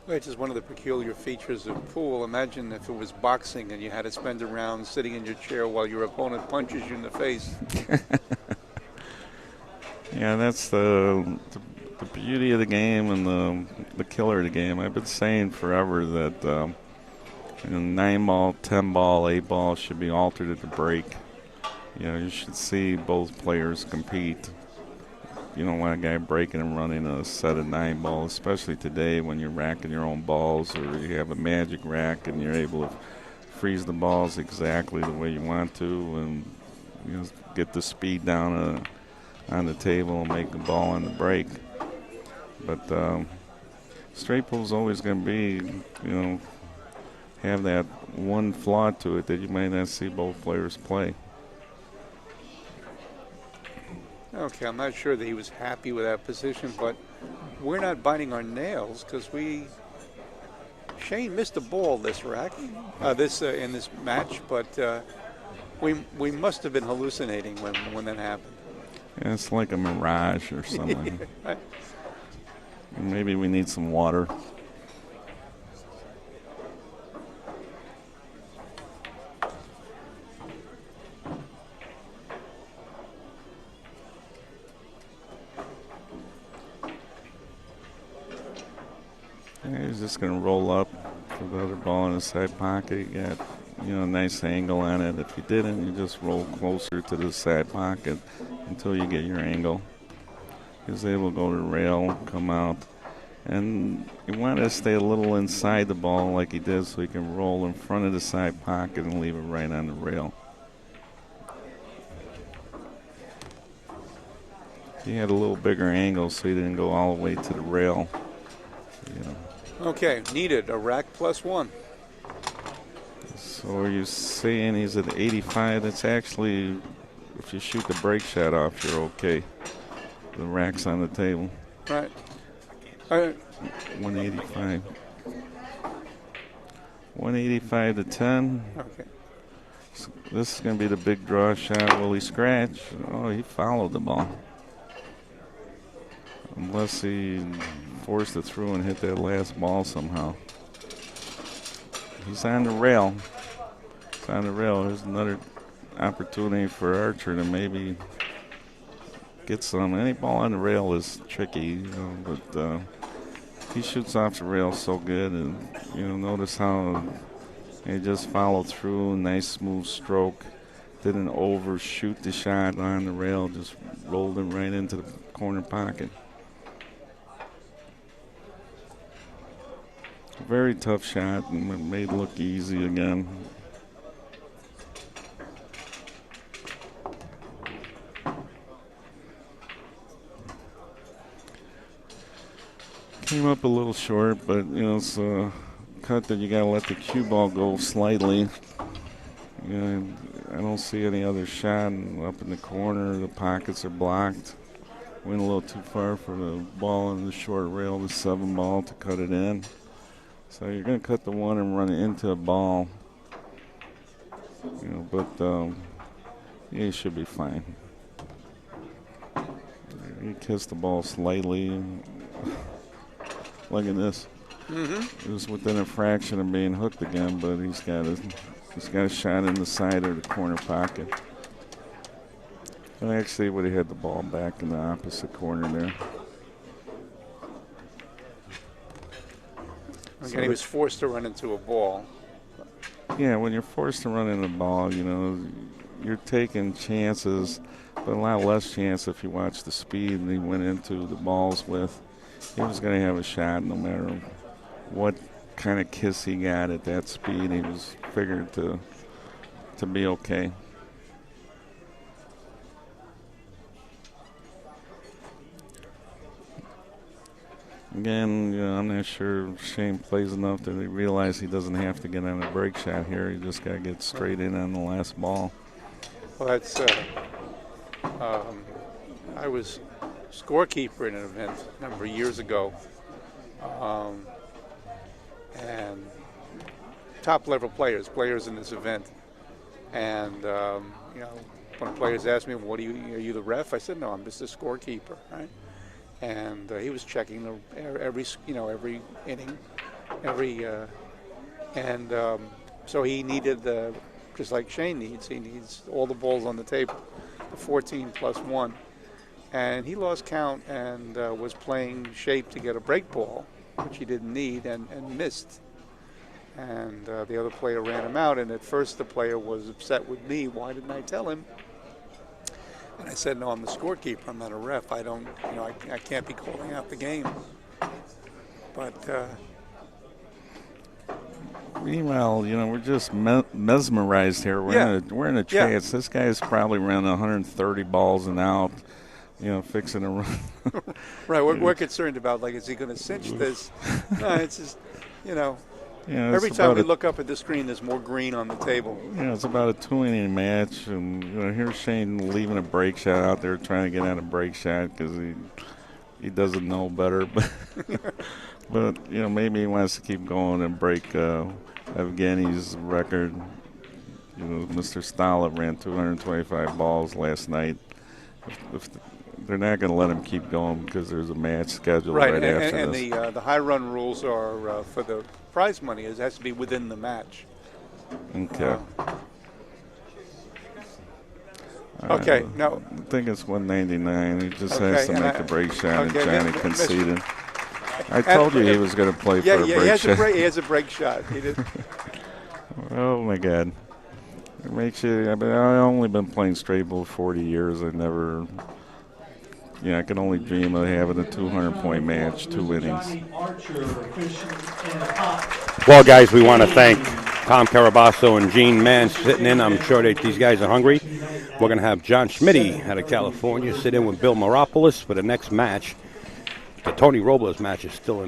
Which is one of the peculiar features of pool. Imagine if it was boxing and you had to spend a round sitting in your chair while your opponent punches you in the face. Yeah, that's the beauty of the game and the killer of the game. I've been saying forever that 9-ball, 10-ball, 8-ball should be altered at the break. You should see both players compete. You don't want a guy breaking and running a set of 9-ball, especially today when you're racking your own balls or you have a magic rack and you're able to freeze the balls exactly the way you want to and get the speed down on the table and make the ball on the break. But straight pool's always going to be, have that one flaw to it that you might not see both players play. Okay, I'm not sure that he was happy with that position, but we're not biting our nails because Shane missed a ball this rack, in this match, but we must have been hallucinating when that happened. Yeah, it's like a mirage or something. Right. Maybe we need some water. Yeah, he's just going to roll up for the other ball in his side pocket. You got nice angle on it. If you didn't, you just roll closer to the side pocket until you get your angle. He was able to go to the rail, come out. And you want to stay a little inside the ball like he did so he can roll in front of the side pocket and leave it right on the rail. He had a little bigger angle so he didn't go all the way to the rail. Okay, needed a rack +1. So are you saying he's at 85? That's actually, if you shoot the break shot off, you're okay. The rack's on the table. Right. All right. 185. 185 to 10. Okay. So this is going to be the big draw shot. Will he scratch? Oh, he followed the ball. Unless he forced it through and hit that last ball somehow. He's on the rail. He's on the rail. There's another opportunity for Archer to maybe get some. Any ball on the rail is tricky, but he shoots off the rail so good. And, notice how he just followed through. Nice smooth stroke. Didn't overshoot the shot on the rail. Just rolled it right into the corner pocket. Very tough shot and made it look easy again. Came up a little short, but it's a cut that you got to let the cue ball go slightly. I don't see any other shot up in the corner. The pockets are blocked. Went a little too far for the ball in the short rail, the 7 ball, to cut it in. So you're going to cut the 1 and run it into a ball. But he should be fine. He kissed the ball slightly. Look at this. It was within a fraction of being hooked again, but he's got a shot in the side or the corner pocket. And actually would have had the ball back in the opposite corner there. Again, he was forced to run into a ball. Yeah, when you're forced to run into a ball, you're taking chances, but a lot less chance if you watch the speed that he went into the balls with. He was going to have a shot no matter what kind of kiss he got at that speed. He was figured to be okay. Again, I'm not sure Shane plays enough that he realize he doesn't have to get on a break shot here. He just got to get straight in on the last ball. Well, that's I was scorekeeper in an event a number of years ago, and top-level players in this event. And when players asked me, "What are you the ref?" I said, "No, I'm just the scorekeeper." Right? And he was checking every inning, so he needed just like Shane needs. He needs all the balls on the table, the 14 plus 1, and he lost count and was playing shape to get a break ball, which he didn't need, and missed. And the other player ran him out, and at first the player was upset with me. Why didn't I tell him? And I said, "No, I'm the scorekeeper. I'm not a ref. I don't, I can't be calling out the game." But meanwhile, we're just mesmerized here. We're in a trance. This guy's probably running 130 balls an out, fixing to run. Right. We're concerned about, is he going to cinch this? No, it's just, every time we look up at the screen, there's more green on the table. It's about a 2-inning match, and here's Shane leaving a break shot out there, trying to get on a break shot because he doesn't know better, but maybe he wants to keep going and break Evgeny's record. Mr. Stollett ran 225 balls last night. If they're not going to let him keep going because there's a match scheduled right after this. And the high run rules are for the prize money. It has to be within the match. Okay. Okay. No. I think it's 199. He just has to make the break shot, and Johnny conceded. I told you he was going to play for a break shot. He has a break shot. He did. Oh my God. It makes you. I mean, I've only been playing straight bull 40 years. I never. I can only dream of having a 200-point match, 2 innings. Well, guys, we want to thank Tom Carabasso and Gene Mann sitting in. I'm sure these guys are hungry. We're going to have John Schmitty out of California sit in with Bill Moropoulos for the next match. The Tony Robles match is still in